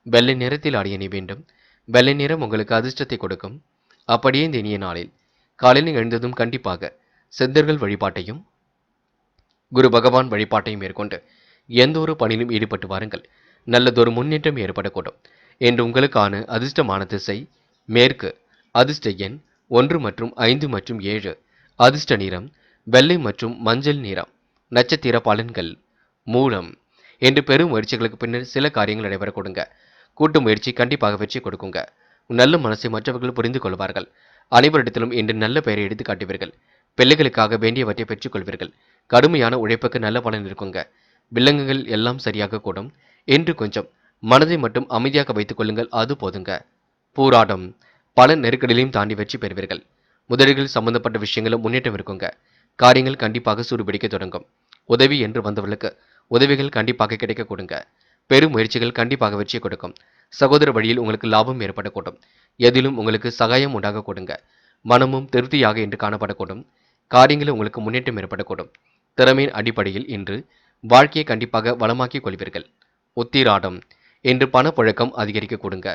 வெள்ளை நிறத்தில் ஆடிய நீ வேண்டும். வெள்ளை நிறம் உங்களுக்கு அதிர்ஷ்டத்தை கொடுக்கும். அப்படியே இந்த இனிய நாளில் காலையில் எழுந்ததும் கண்டிப்பாக சித்தர்கள் வழிபாட்டையும் குரு பகவான் வழிபாட்டையும் மேற்கொண்டு எந்த ஒரு பணியிலும் ஈடுபட்டு வாருங்கள். நல்லதொரு முன்னேற்றம் ஏற்படக்கூடும். இன்று உங்களுக்கான அதிர்ஷ்டமான திசை மேற்கு. அதிர்ஷ்ட எண் 1 மற்றும் 5 மற்றும் 7. அதிர்ஷ்ட நிறம் வெள்ளை மற்றும் மஞ்சள் நிறம். நட்சத்திர பலன்கள் மூலம். இன்று பெரும் முயற்சிகளுக்கு பின்னர் சில காரியங்கள் நடைபெற கொடுங்க. கூட்டு முயற்சி கண்டிப்பாக வெற்றி கொடுக்குங்க. நல்ல மனசை மற்றவர்கள் புரிந்து கொள்வார்கள். அனைவரிடத்திலும் இன்று நல்ல பெயரை எடுத்து காட்டுவீர்கள். பிள்ளைகளுக்காக வேண்டியவற்றை பெற்றுக் கொள்வீர்கள். கடுமையான உழைப்புக்கு நல்ல பலன் இருக்குங்க. வில்லங்கங்கள் எல்லாம் சரியாக கூடும். என்று கொஞ்சம் மனதை மட்டும் அமைதியாக வைத்துக் கொள்ளுங்கள், அது போதுங்க. போராட்டம் பல நெருக்கடிகளையும் தாண்டி வெற்றி பெறுவீர்கள். முதலீடுகள் சம்பந்தப்பட்ட விஷயங்களும் முன்னேற்றம் இருக்குங்க. காரியங்கள் கண்டிப்பாக சூடுபிடிக்க தொடங்கும். உதவி என்று வந்தவர்களுக்கு உதவிகள் கண்டிப்பாக கிடைக்க கொடுங்க. பெரும் முயற்சிகள் கண்டிப்பாக வெற்றி கொடுக்கும். சகோதர வழியில் உங்களுக்கு லாபம் ஏற்படக்கூடும். எதிலும் உங்களுக்கு சகாயம் உண்டாக கொடுங்க. மனமும் திருப்தியாக இன்று காணப்படக்கூடும். காரியங்களில் உங்களுக்கு முன்னேற்றம் ஏற்படக்கூடும். திறமையின் அடிப்படையில் இன்று வாழ்க்கையை கண்டிப்பாக வளமாக்கிக் கொள்வீர்கள். உத்திராடம் இன்று பணப்புழக்கம் அதிகரிக்க கொடுங்க.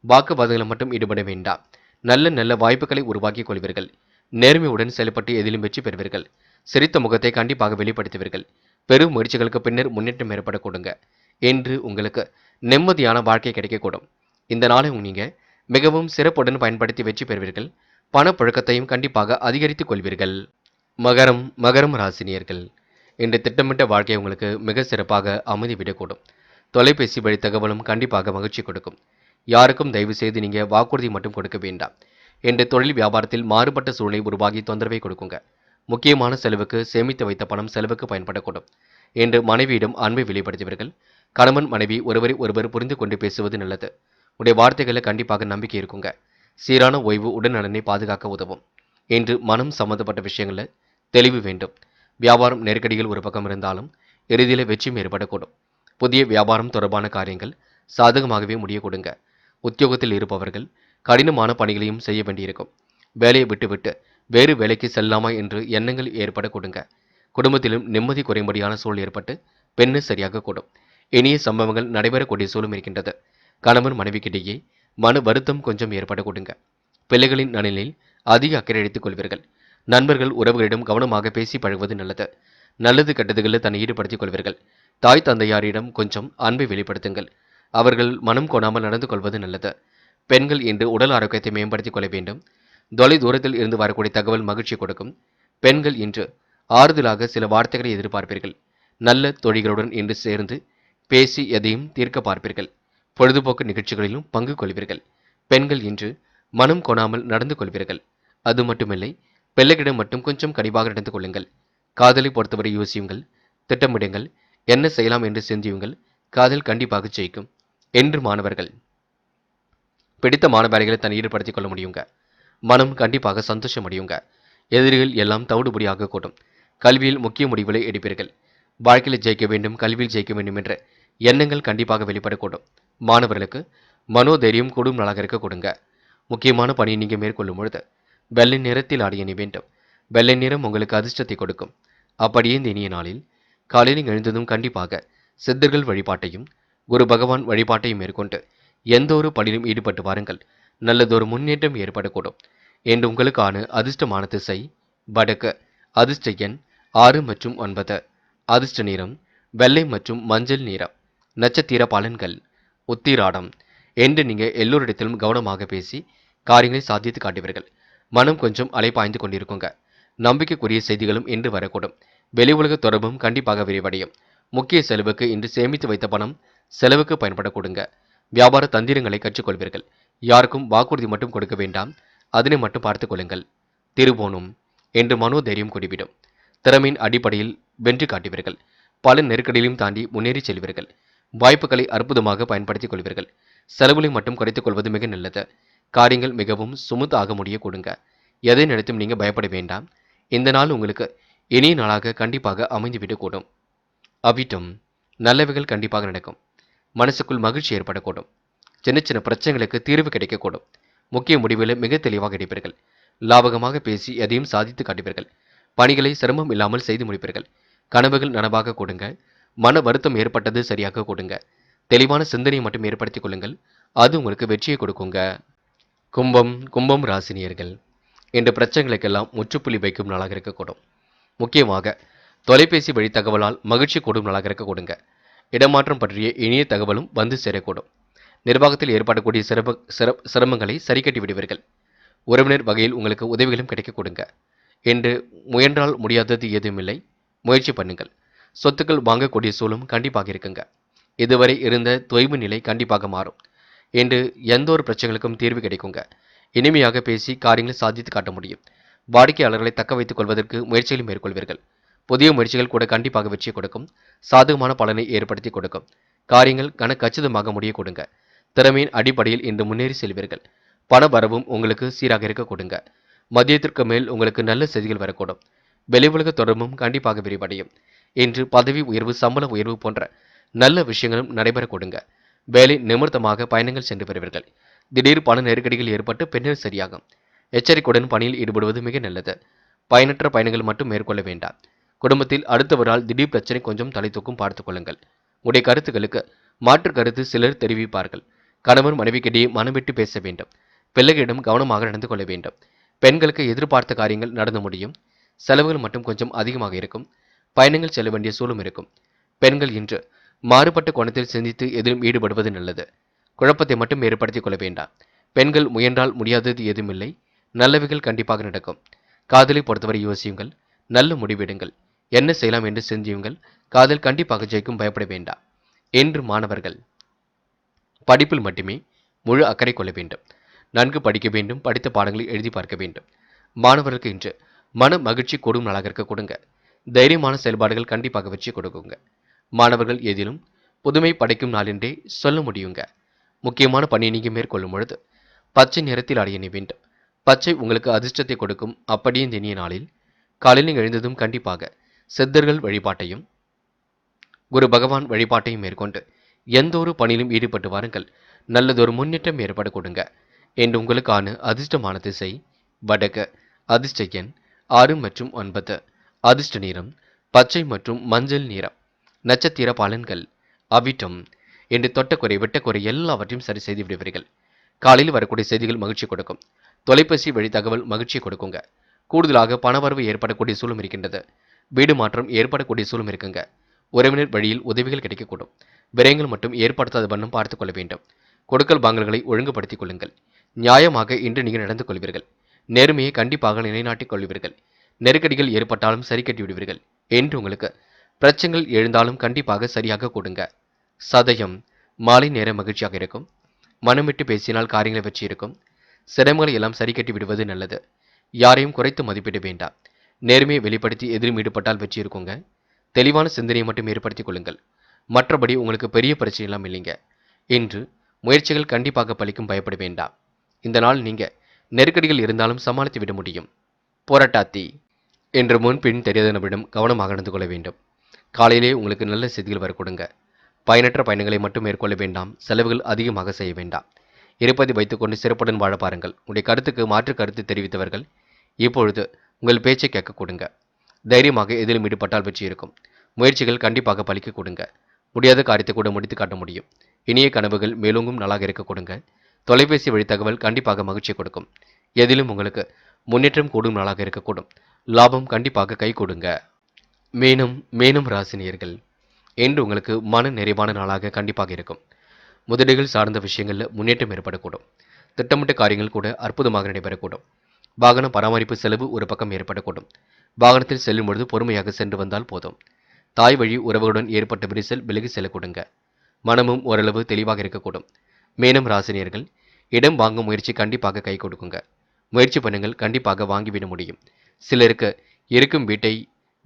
வாக்குவாதங்களை மட்டும் ஈடுபட வேண்டாம். நல்ல நல்ல வாய்ப்புகளை உருவாக்கிக் கொள்வீர்கள். நேர்மையுடன் செயல்பட்டு எதிலும் வெற்றி பெறுவீர்கள். சிரித்த முகத்தை கண்டிப்பாக வெளிப்படுத்துவீர்கள். பெரும் முயற்சிகளுக்கு பின்னர் முன்னேற்றம் ஏற்பட கொடுங்க. என்று உங்களுக்கு நிம்மதியான வாழ்க்கை கிடைக்கக்கூடும். இந்த நாளை நீங்க மிகவும் சிறப்புடன் பயன்படுத்தி வெற்றி பெறுவீர்கள். பணப்புழக்கத்தையும் கண்டிப்பாக அதிகரித்துக் கொள்வீர்கள். மகரம் ராசினியர்கள் இன்று திட்டமிட்ட வாழ்க்கை உங்களுக்கு மிக சிறப்பாக அமைதிவிடக்கூடும். தொலைபேசி வழி தகவலும் கண்டிப்பாக மகிழ்ச்சி கொடுக்கும். யாருக்கும் தயவு செய்து நீங்க வாக்குறுதி மட்டும் கொடுக்க வேண்டாம். இன்று தொழில் வியாபாரத்தில் மாறுபட்ட சூழ்நிலை உருவாகி தொந்தரவை கொடுக்குங்க. முக்கியமான செலவுக்கு சேமித்து வைத்த பணம் செலவுக்கு பயன்படக்கூடும். இன்று மனைவியிடம் அன்பை வெளிப்படுத்துவீர்கள். கணவன் மனைவி ஒருவரை ஒருவர் புரிந்து கொண்டு பேசுவது நல்லது. உடைய வார்த்தைகளை கண்டிப்பாக நம்பிக்கை இருக்குங்க. சீரான ஓய்வு உடல்நலனை பாதுகாக்க உதவும். இன்று மனம் சம்பந்தப்பட்ட விஷயங்கள தெளிவு வேண்டும். வியாபாரம் நெருக்கடிகள் ஒரு பக்கம் இருந்தாலும் இறுதியில் வெற்றியும் ஏற்படக்கூடும். புதிய வியாபாரம் தொடர்பான காரியங்கள் சாதகமாகவே முடிய கொடுங்க. உத்தியோகத்தில் இருப்பவர்கள் கடினமான பணிகளையும் செய்ய வேண்டியிருக்கும். வேலையை விட்டுவிட்டு வேறு வேலைக்கு செல்லாமா என்று எண்ணங்கள் ஏற்பட கொடுங்க. குடும்பத்திலும் நிம்மதி குறையும்படியான சூழல் ஏற்பட்டு பெண்ணு சரியாக கூடும். இனிய சம்பவங்கள் நடைபெறக்கூடிய சூழலும் இருக்கின்றது. கணவன் மனைவிக்கிடையே மன வருத்தம் கொஞ்சம் ஏற்பட கொடுங்க. பிள்ளைகளின் நலனில் அதிக அக்கறை எடுத்துக் கொள்வீர்கள். நண்பர்கள் உறவுகளிடம் கவனமாக பேசி பழகுவது நல்லது. நல்லது கெட்டதுகளில் தன்னை ஈடுபடுத்திக் கொள்வீர்கள். தாய் தந்தையாரிடம் கொஞ்சம் அன்பை வெளிப்படுத்துங்கள். அவர்கள் மனம் கொணாமல் நடந்து கொள்வது நல்லது. பெண்கள் இன்று உடல் ஆரோக்கியத்தை மேம்படுத்திக் கொள்ள வேண்டும். தொலை தூரத்தில் இருந்து வரக்கூடிய தகவல் மகிழ்ச்சி கொடுக்கும். பெண்கள் இன்று ஆறுதலாக சில வார்த்தைகளை எதிர்பார்ப்பீர்கள். நல்ல தொழில்களுடன் இன்று சேர்ந்து பேசி எதையும் தீர்க்க பார்ப்பீர்கள். பொழுதுபோக்கு நிகழ்ச்சிகளிலும் பங்கு கொள்வீர்கள். பெண்கள் இன்று மனம் கொணாமல் நடந்து கொள்வீர்கள். அது மட்டுமில்லை, பிள்ளைகளிடம் மட்டும் கொஞ்சம் கனிவாக நடந்து கொள்ளுங்கள். காதலை பொறுத்தவரை யோசியுங்கள், திட்டமிடுங்கள், என்ன செய்யலாம் என்று சிந்தியுங்கள். காதல் கண்டிப்பாக ஜெயிக்கும். என்று மாணவர்கள் பிடித்தமான வேலைகளை தன்னை ஈடுபடுத்திக் கொள்ள முடியுங்க. மனம் கண்டிப்பாக சந்தோஷம் அடையுங்க. எதிரிகள் எல்லாம் தவிடுபடியாக கூடும். கல்வியில் முக்கிய முடிவுகளை எடுப்பீர்கள். வாழ்க்கையில் ஜெயிக்க வேண்டும், கல்வியில் ஜெயிக்க வேண்டும் என்ற எண்ணங்கள் கண்டிப்பாக வெளிப்படக்கூடும். மாணவர்களுக்கு மனோதைரியம் கூடும் நாளாக இருக்க கொடுங்க. முக்கியமான பணியை நீங்கள் மேற்கொள்ளும் பொழுது வெள்ளை நிறத்தில் ஆடை அணி வேண்டும். வெள்ளை நிறம் உங்களுக்கு அதிர்ஷ்டத்தை கொடுக்கும். அப்படியே இந்த இனிய நாளில் காலையில் எழுந்ததும் கண்டிப்பாக சித்தர்கள் வழிபாட்டையும் குரு பகவான் வழிபாட்டையும் மேற்கொண்டு எந்த ஒரு பணியிலும் ஈடுபட்டு வாருங்கள். நல்லதொரு முன்னேற்றம் ஏற்படக்கூடும். என்று உங்களுக்கான அதிர்ஷ்டமான திசை வடக்கு. அதிர்ஷ்ட எண் 6 மற்றும் 9. அதிர்ஷ்ட நிறம் வெள்ளை மற்றும் மஞ்சள் நிறம். நட்சத்திர பலன்கள் உத்திராடம் என்று நீங்க எல்லோரிடத்திலும் கவனமாக பேசி காரியங்களை சாதித்து காட்டுவீர்கள். மனம் கொஞ்சம் அலைப்பாய்ந்து கொண்டிருக்குங்க. நம்பிக்கைக்குரிய செய்திகளும் இன்று வரக்கூடும். வெளி உலக தொடர்பும் கண்டிப்பாக விரிவடையும். முக்கிய செலவுக்கு இன்று சேமித்து வைத்த பணம் செலவுக்கு பயன்பட கொடுங்க. வியாபார தந்திரங்களை கற்றுக்கொள்வீர்கள். யாருக்கும் வாக்குறுதி மட்டும் கொடுக்க வேண்டாம், அதனை மட்டும் பார்த்துக் கொள்ளுங்கள். திருவோணம் என்று மனோதைரியம் கூடிவிடும். திறமையின் அடிப்படையில் வென்று காட்டுவீர்கள். பல நெருக்கடிகளையும் தாண்டி முன்னேறி செல்வீர்கள். வாய்ப்புகளை அற்புதமாக பயன்படுத்திக் கொள்வீர்கள். செலவுகளை மட்டும் குறைத்துக் கொள்வது மிக நல்லது. காரியங்கள் மிகவும் சுமூத்தாக முடிய கொடுங்க. எதை நினைத்தும் நீங்க பயப்பட வேண்டாம். இந்த நாள் உங்களுக்கு இனிய நாளாக கண்டிப்பாக அமைந்துவிடக்கூடும். அவிட்டம் நல்லவைகள் கண்டிப்பாக நடக்கும். மனசுக்குள் மகிழ்ச்சி ஏற்படக்கூடும். சின்ன சின்ன பிரச்சனைகளுக்கு தீர்வு கிடைக்கக்கூடும். முக்கிய முடிவுகளை மிக தெளிவாக எடுப்பீர்கள். லாபகமாக பேசி எதையும் சாதித்து காட்டுவீர்கள். பணிகளை சிரமம் இல்லாமல் செய்து முடிப்பீர்கள். கனவுகள் நனவாக கொடுங்க. மன வருத்தம் ஏற்பட்டது சரியாக கொடுங்க. தெளிவான சிந்தனையை மட்டும் ஏற்படுத்திக் கொள்ளுங்கள். அது உங்களுக்கு வெற்றியை கொடுக்குங்க. கும்பம் ராசினியர்கள் என்ற பிரச்சனைகளுக்கெல்லாம் முற்றுப்புள்ளி வைக்கும் நாளாக இருக்கக்கூடும். முக்கியமாக தொலைபேசி வழி தகவலால் மகிழ்ச்சி கூடும் நாளாக இருக்க கொடுங்க. இடமாற்றம் பற்றிய இனிய தகவலும் வந்து சேரக்கூடும். நிர்வாகத்தில் ஏற்படக்கூடிய சிரமங்களை சரி கட்டி விடுவீர்கள். உறவினர் வகையில் உங்களுக்கு உதவிகளும் கிடைக்க கொடுங்க. என்று முயன்றால் முடியாதது எதுவுமில்லை. முயற்சி பண்ணுங்கள். சொத்துக்கள் வாங்கக்கூடிய சூழலும் கண்டிப்பாக இருக்குங்க. இதுவரை இருந்த தொய்வு நிலை கண்டிப்பாக மாறும். என்று எந்த ஒரு பிரச்சனைகளுக்கும் தீர்வு கிடைக்குங்க. இனிமையாக பேசி காரியங்களை சாதித்து காட்ட முடியும். வாடிக்கையாளர்களை தக்க வைத்துக் கொள்வதற்கு முயற்சிகளை மேற்கொள்வீர்கள். புதிய முயற்சிகள் கூட கண்டிப்பாக வெற்றி கொடுக்கும். சாதகமான பலனை ஏற்படுத்தி கொடுக்கும். காரியங்கள் கச்சிதமாக முடிய கொடுங்க. திறமையின் அடிப்படையில் இன்று முன்னேறி செல்வீர்கள். பண வரவும் உங்களுக்கு சீராக இருக்க கொடுங்க. மதியத்திற்கு மேல் உங்களுக்கு நல்ல செய்திகள் வரக்கூடும். வெளி உலக தொடர்பும் கண்டிப்பாக விரிவடையும். இன்று பதவி உயர்வு, சம்பள உயர்வு போன்ற நல்ல விஷயங்களும் நடைபெற கொடுங்க. வேலை நிமித்தமாக பயணங்கள் சென்று வருவீர்கள். திடீர் பண நெருக்கடிகள் ஏற்பட்டு பின்னர் சரியாகும். எச்சரிக்கையுடன் பணியில் ஈடுபடுவது மிக நல்லது. பயனற்ற பயணங்கள் மட்டும் மேற்கொள்ள வேண்டாம். குடும்பத்தில் அடுத்தவரால் திடீர் பிரச்சனை கொஞ்சம் தலை தூக்கும் பார்த்துக் கொள்ளுங்கள். உடைய கருத்துக்களுக்கு மாற்று கருத்து சிலர் தெரிவிப்பார்கள். கணவன் மனைவிக்கிடையே மனம் விட்டு பேச வேண்டும். பிள்ளைகளிடம் கவனமாக நடந்து கொள்ள வேண்டும். பெண்களுக்கு எதிர்பார்த்த காரியங்கள் நடந்து முடியும். செலவுகள் மட்டும் கொஞ்சம் அதிகமாக இருக்கும். பயணங்கள் செல்ல வேண்டிய சூழலும் இருக்கும். பெண்கள் இன்று மாறுபட்ட கோணத்தில் சிந்தித்து எதிலும் ஈடுபடுவது நல்லது. குழப்பத்தை மட்டும் ஏற்படுத்திக் கொள்ள வேண்டாம். பெண்கள் முயன்றால் முடியாதது எதுவுமில்லை. நல்லவைகள் கண்டிப்பாக நடக்கும். காதலை பொறுத்தவரை யோசியுங்கள். நல்ல முடிவெடுங்கள். என்ன செய்யலாம் என்று சிந்தியுங்கள். காதல் கண்டிப்பாக ஜெயிக்கும், பயப்பட வேண்டாம். என்று மாணவர்கள் படிப்பில் மட்டுமே முழு அக்கறை கொள்ள வேண்டும். நன்கு படிக்க வேண்டும். படித்த பாடங்களை எழுதி பார்க்க வேண்டும். மாணவர்களுக்கு இன்று மன மகிழ்ச்சி கூடும் நாளாக இருக்க கொடுங்க. தைரியமான செயல்பாடுகள் கண்டிப்பாக வெற்றி கொடுக்குங்க. மாணவர்கள் எதிலும் புதுமை படைக்கும் நாள் என்றே சொல்ல முடியுங்க. முக்கியமான பணியை நீங்க மேற்கொள்ளும் பொழுது பச்சை நிறத்தில் அடைய வேண்டும். பச்சை உங்களுக்கு அதிர்ஷ்டத்தை கொடுக்கும். அப்படியே இந்த இனிய நாளில் காலையில் எழுந்ததும் கண்டிப்பாக சித்தர்கள் வழிபாட்டையும் குரு பகவான் வழிபாட்டையும் மேற்கொண்டு எந்த ஒரு பணியிலும் ஈடுபட்டு வாருங்கள். நல்லதொரு முன்னேற்றம் ஏற்பட கொடுங்க. என்று உங்களுக்கான அதிர்ஷ்டமான திசை வடக்கு. அதிர்ஷ்ட எண் 6 மற்றும் 9. அதிர்ஷ்ட நிறம் பச்சை மற்றும் மஞ்சள் நிறம். நட்சத்திர பலன்கள் அவிட்டம். என்று தொட்டக்குறை வெட்டக்குறை எல்லாவற்றையும் சரி செய்து விடுவீர்கள். காலையில் வரக்கூடிய செய்திகள் மகிழ்ச்சி கொடுக்கும். தொலைபேசி வழி தகவல் மகிழ்ச்சி கொடுக்குங்க. கூடுதலாக பணவரவு ஏற்படக்கூடிய சூழலும் இருக்கின்றது. வீடு மாற்றம் ஏற்படக்கூடிய சூழலும் இருக்குங்க. உறவினர் வழியில் உதவிகள் கிடைக்கக்கூடும். விரயங்கள் மட்டும் ஏற்படுத்தாத வண்ணம் பார்த்துக் கொள்ள வேண்டும். கொடுக்கல் வாங்கல்களை ஒழுங்குபடுத்திக் கொள்ளுங்கள். நியாயமாக இன்று நீங்கள் நடந்து கொள்வீர்கள். நேர்மையை கண்டிப்பாக நிலைநாட்டிக் கொள்வீர்கள். நெருக்கடிகள் ஏற்பட்டாலும் சரி கட்டி விடுவீர்கள். என்று உங்களுக்கு பிரச்சனைகள் எழுந்தாலும் கண்டிப்பாக சரியாக கொடுங்க. சதயம் மாலை நேர மகிழ்ச்சியாக இருக்கும். மனம் விட்டு பேசினால் காரியங்களை வெற்றி இருக்கும். சிரமங்களை எல்லாம் சரி கட்டி விடுவது நல்லது. யாரையும் குறைத்து மதிப்பிட வேண்டாம். நேர்மையை வெளிப்படுத்தி எதிரும் ஈடுபட்டால் வெற்றி இருக்குங்க. தெளிவான சிந்தனையை மட்டும் ஏற்படுத்திக் கொள்ளுங்கள். மற்றபடி உங்களுக்கு பெரிய பிரச்சனை எல்லாம் இல்லைங்க. இன்று முயற்சிகள் கண்டிப்பாக பலிக்கும், பயப்பட வேண்டாம். இந்த நாள் நீங்க நெருக்கடிகள் இருந்தாலும் சமாளித்து விட முடியும். போராட்டாத்தி என்று முன்பின் தெரியாத நபரிடம் கவனமாக நடந்து கொள்ள வேண்டும். காலையிலே உங்களுக்கு நல்ல செய்திகள் வர கொடுங்க. பயனற்ற பயணங்களை மட்டும் மேற்கொள்ள வேண்டாம். செலவுகள் அதிகமாக செய்ய வேண்டாம். இருப்பதை வைத்துக்கொண்டு சிறப்புடன் வாழ பாருங்கள். உடைய கருத்துக்கு மாற்று கருத்து தெரிவித்தவர்கள் இப்பொழுது உங்கள் பேச்சை கேட்க கொடுங்க. தைரியமாக எதிலும் ஈடுபட்டால் வெற்றி இருக்கும். முயற்சிகள் கண்டிப்பாக பலிக்க கொடுங்க. முடியாத காரியத்தை கூட முடித்து காட்ட முடியும். இனிய கனவுகள் மேலோங்கும் நாளாக இருக்க கொடுங்க. தொலைபேசி வழி தகவல் கண்டிப்பாக மகிழ்ச்சி கொடுக்கும். எதிலும் உங்களுக்கு முன்னேற்றம் கூடும் நாளாக இருக்கக்கூடும். லாபம் கண்டிப்பாக கை கொடுங்க. மேலும் ராசினியர்கள் என்று உங்களுக்கு மன நிறைவான நாளாக கண்டிப்பாக இருக்கும். முதலீடுகள் சார்ந்த விஷயங்களில் முன்னேற்றம் ஏற்படக்கூடும். திட்டமிட்ட காரியங்கள் கூட அற்புதமாக நடைபெறக்கூடும். வாகன பராமரிப்பு செலவு ஒரு பக்கம் ஏற்படக்கூடும். வாகனத்தில் செல்லும் பொழுது பொறுமையாக சென்று வந்தால் போதும். தாய் வழி உறவுகளுடன் ஏற்பட்ட விரிசல் விலகி செல்ல கொடுங்க. மனமும் ஓரளவு தெளிவாக இருக்கக்கூடும். மேலும் ராசினியர்கள் இடம் வாங்கும் முயற்சி கண்டிப்பாக கை கொடுக்குங்க. முயற்சி பண்ணுங்கள், கண்டிப்பாக வாங்கிவிட முடியும். சிலருக்கு இருக்கும் வீட்டை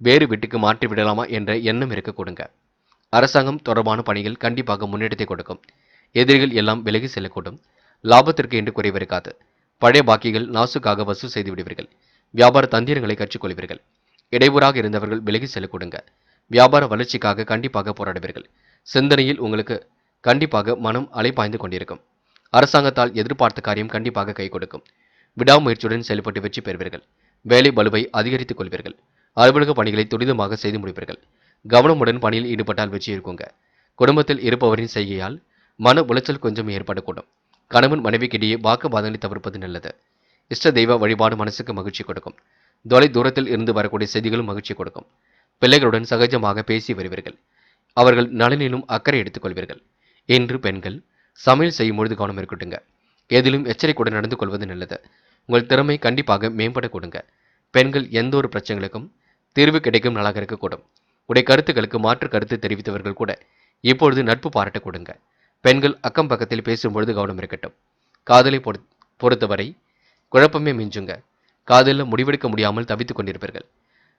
வேறு வீட்டுக்கு மாற்றி விடலாமா என்ற எண்ணம் இருக்க கொடுங்க. அரசாங்கம் தொடர்பான பணிகள் கண்டிப்பாக முன்னேற்றத்தை கொடுக்கும். எதிரிகள் எல்லாம் விலகி செல்லக்கூடும். லாபத்திற்கு என்று குறைவு இருக்காது. பழைய பாக்கிகள் நாசுக்காக வசூல் செய்து விடுவீர்கள். வியாபார தந்திரங்களை கற்றுக்கொள்வீர்கள். இடையூறாக இருந்தவர்கள் விலகி செல்லக்கூடுங்க. வியாபார வளர்ச்சிக்காக கண்டிப்பாக போராடுவீர்கள். சிந்தனையில் உங்களுக்கு கண்டிப்பாக மனம் அலைப்பாய்ந்து கொண்டிருக்கும். அரசாங்கத்தால் எதிர்பார்த்த காரியம் கண்டிப்பாக கை கொடுக்கும். விடாமுயற்சியுடன் செயல்பட்டு வெற்றி பெறுவீர்கள். வேலை பளுவை அதிகரித்துக் கொள்வீர்கள். அலுவலக பணிகளை துரிதமாக செய்து முடிப்பீர்கள். கவனமுடன் பணியில் ஈடுபட்டால் வெற்றி இருக்குங்க. குடும்பத்தில் இருப்பவரின் செய்கையால் மன உளைச்சல் கொஞ்சம் ஏற்படக்கூடும். கணவன் மனைவிக்கிடையே வாக்குவாதங்களை தவிர்ப்பது நல்லது. இஷ்ட தெய்வ வழிபாடு மனசுக்கு மகிழ்ச்சி கொடுக்கும். தொலை தூரத்தில் இருந்து வரக்கூடிய செய்திகளும் மகிழ்ச்சி கொடுக்கும். பிள்ளைகளுடன் சகஜமாக பேசி வருவீர்கள். அவர்கள் நலனிலும் அக்கறை எடுத்துக் கொள்வீர்கள். இன்று பெண்கள் சமையல் செய்யும் பொழுது கவனம் இருக்கட்டுங்க. எதிலும் எச்சரிக்கையுடன் நடந்து கொள்வது நல்லது. உங்கள் திறமை கண்டிப்பாக மேம்பட கொடுங்க. பெண்கள் எந்த ஒரு பிரச்சனைகளுக்கும் தீர்வு கிடைக்கும் நாளாக இருக்கக்கூடும். உடைய கருத்துக்களுக்கு மாற்று கருத்து தெரிவித்தவர்கள் கூட இப்பொழுது நட்பு பாராட்ட கொடுங்க. பெண்கள் அக்கம் பக்கத்தில் பேசும்பொழுது கவனம் இருக்கட்டும். காதலை பொறுத்தவரை குழப்பமே மிஞ்சுங்க. காதலில் முடிவெடுக்க முடியாமல் தவித்துக் கொண்டிருப்பீர்கள்.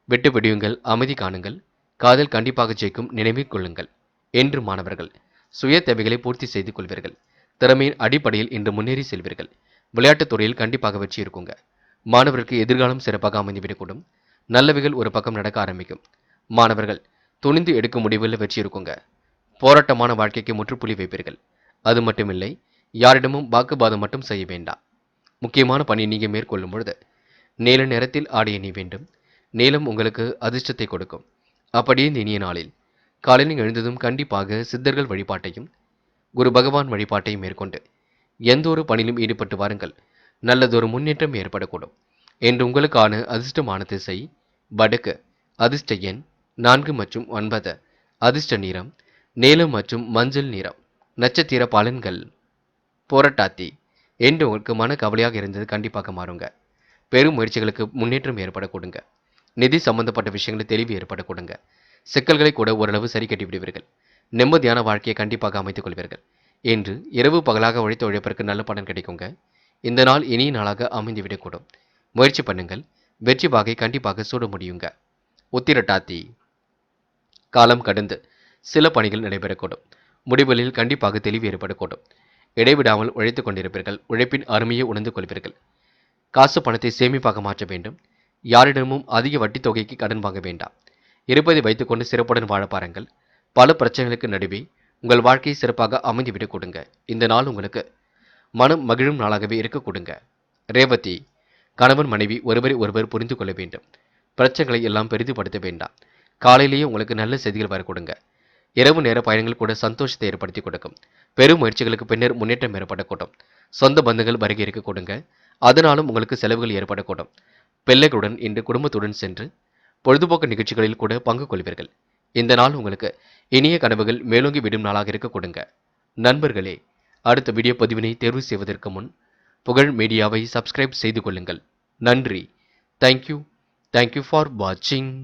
விட்டு பிடியுங்கள், அமைதி காணுங்கள். காதல் கண்டிப்பாக ஜெயிக்கும், நினைவில் கொள்ளுங்கள். என்று மாணவர்கள் சுய தேவைகளை பூர்த்தி செய்து கொள்வீர்கள். திறமையின் அடிப்படையில் இன்று முன்னேறி செல்வீர்கள். விளையாட்டுத் துறையில் கண்டிப்பாக வெற்றி இருக்குங்க. மாணவருக்கு எதிர்காலம் சிறப்பாக அமைந்துவிடக்கூடும். நல்லவைகள் ஒரு பக்கம் நடக்க ஆரம்பிக்கும். மாணவர்கள் துணிந்து எடுக்கும் முடிவில் வெற்றி இருக்குங்க. போராட்டமான வாழ்க்கைக்கு முற்றுப்புள்ளி வைப்பீர்கள். அது மட்டுமில்லை, யாரிடமும் வாக்குவாதம் மட்டும் செய்ய வேண்டாம். முக்கியமான பணி நீங்க மேற்கொள்ளும் பொழுது நீல நிறத்தில் ஆடை அணி வேண்டும். நீலம் உங்களுக்கு அதிர்ஷ்டத்தை கொடுக்கும். அப்படியே இந்த இனிய நாளில் காலையில் எழுந்ததும் கண்டிப்பாக சித்தர்கள் வழிபாட்டையும் குரு பகவான் வழிபாட்டையும் மேற்கொண்டு எந்த ஒரு பணியிலும் ஈடுபட்டு வாருங்கள். நல்லதொரு முன்னேற்றம் ஏற்படக்கூடும். என்று உங்களுக்கான அதிர்ஷ்டமான திசை வடக்கு. அதிர்ஷ்ட எண் 4 மற்றும் 9. அதிர்ஷ்ட நிறம் நீலம் மற்றும் மஞ்சள் நிறம். நட்சத்திர பலன்கள் போராட்டாத்தி. என்று உங்களுக்கு மன கவலையாக இருந்தது கண்டிப்பாக மாறுங்க. பெரும் முயற்சிகளுக்கு முன்னேற்றம் ஏற்பட கொடுங்க. நிதி சம்பந்தப்பட்ட விஷயங்களை தெளிவு ஏற்பட கொடுங்க. சிக்கல்களை கூட ஓரளவு சரி கட்டி விடுவீர்கள். நிம்மதியான வாழ்க்கையை கண்டிப்பாக அமைத்துக் கொள்வீர்கள். இன்று இரவு பகலாக உழைத்த உழைப்பிற்கு நல்ல பலன் கிடைக்குங்க. இந்த நாள் இனிய நாளாக அமைந்துவிடக்கூடும். முயற்சி பண்ணுங்கள். வெற்றி வாகை கண்டிப்பாக சூட முடியுங்க. உத்திரட்டாத்தி. காலம் கடந்து சில பணிகள் நடைபெறக்கூடும். முடிவுகளில் கண்டிப்பாக தெளிவு ஏற்படக்கூடும். இடைவிடாமல் உழைத்துக் கொண்டிருப்பீர்கள். உழைப்பின் அருமையை உணர்ந்து கொள்வீர்கள். காசு பணத்தை சேமிப்பாக மாற்ற வேண்டும். யாரிடமும் அதிக வட்டி தொகைக்கு கடன் வாங்க வேண்டாம். இருப்பதை வைத்துக்கொண்டு சிறப்புடன் வாழ பாருங்கள். பல பிரச்சனைகளுக்கு நடுவே உங்கள் வாழ்க்கையை சிறப்பாக அமைந்துவிடக் கொடுங்க. இந்த நாள் உங்களுக்கு மனம் மகிழும் நாளாகவே இருக்க கொடுங்க. ரேவதி. கணவன் மனைவி ஒருவரை ஒருவர் புரிந்து கொள்ள வேண்டும். பிரச்சனைகளை எல்லாம் பெரிதுபடுத்த வேண்டாம். காலையிலேயே உங்களுக்கு நல்ல செய்திகள் வர கொடுங்க. இரவு நேர பயணங்கள் கூட சந்தோஷத்தை ஏற்படுத்தி கொடுக்கும். பெரும் முயற்சிகளுக்கு பின்னர் முன்னேற்றம் ஏற்படக்கூடும். சொந்த பந்துகள் வருகை இருக்க கொடுங்க. அதனாலும் உங்களுக்கு செலவுகள் ஏற்படக்கூடும். பிள்ளைகளுடன் இன்று குடும்பத்துடன் சென்று பொழுதுபோக்கு நிகழ்ச்சிகளில் கூட பங்கு கொள்வீர்கள். இந்த நாள் உங்களுக்கு இனிய கனவுகள் மேலோங்கி விடும் நாளாக இருக்க கொடுங்க. நண்பர்களே, அடுத்த வீடியோ பதிவினை தேர்வு செய்வதற்கு முன் புகழ் மீடியாவை சப்ஸ்கிரைப் செய்து கொள்ளுங்கள். நன்றி. தேங்க்யூ ஃபார் வாட்சிங்.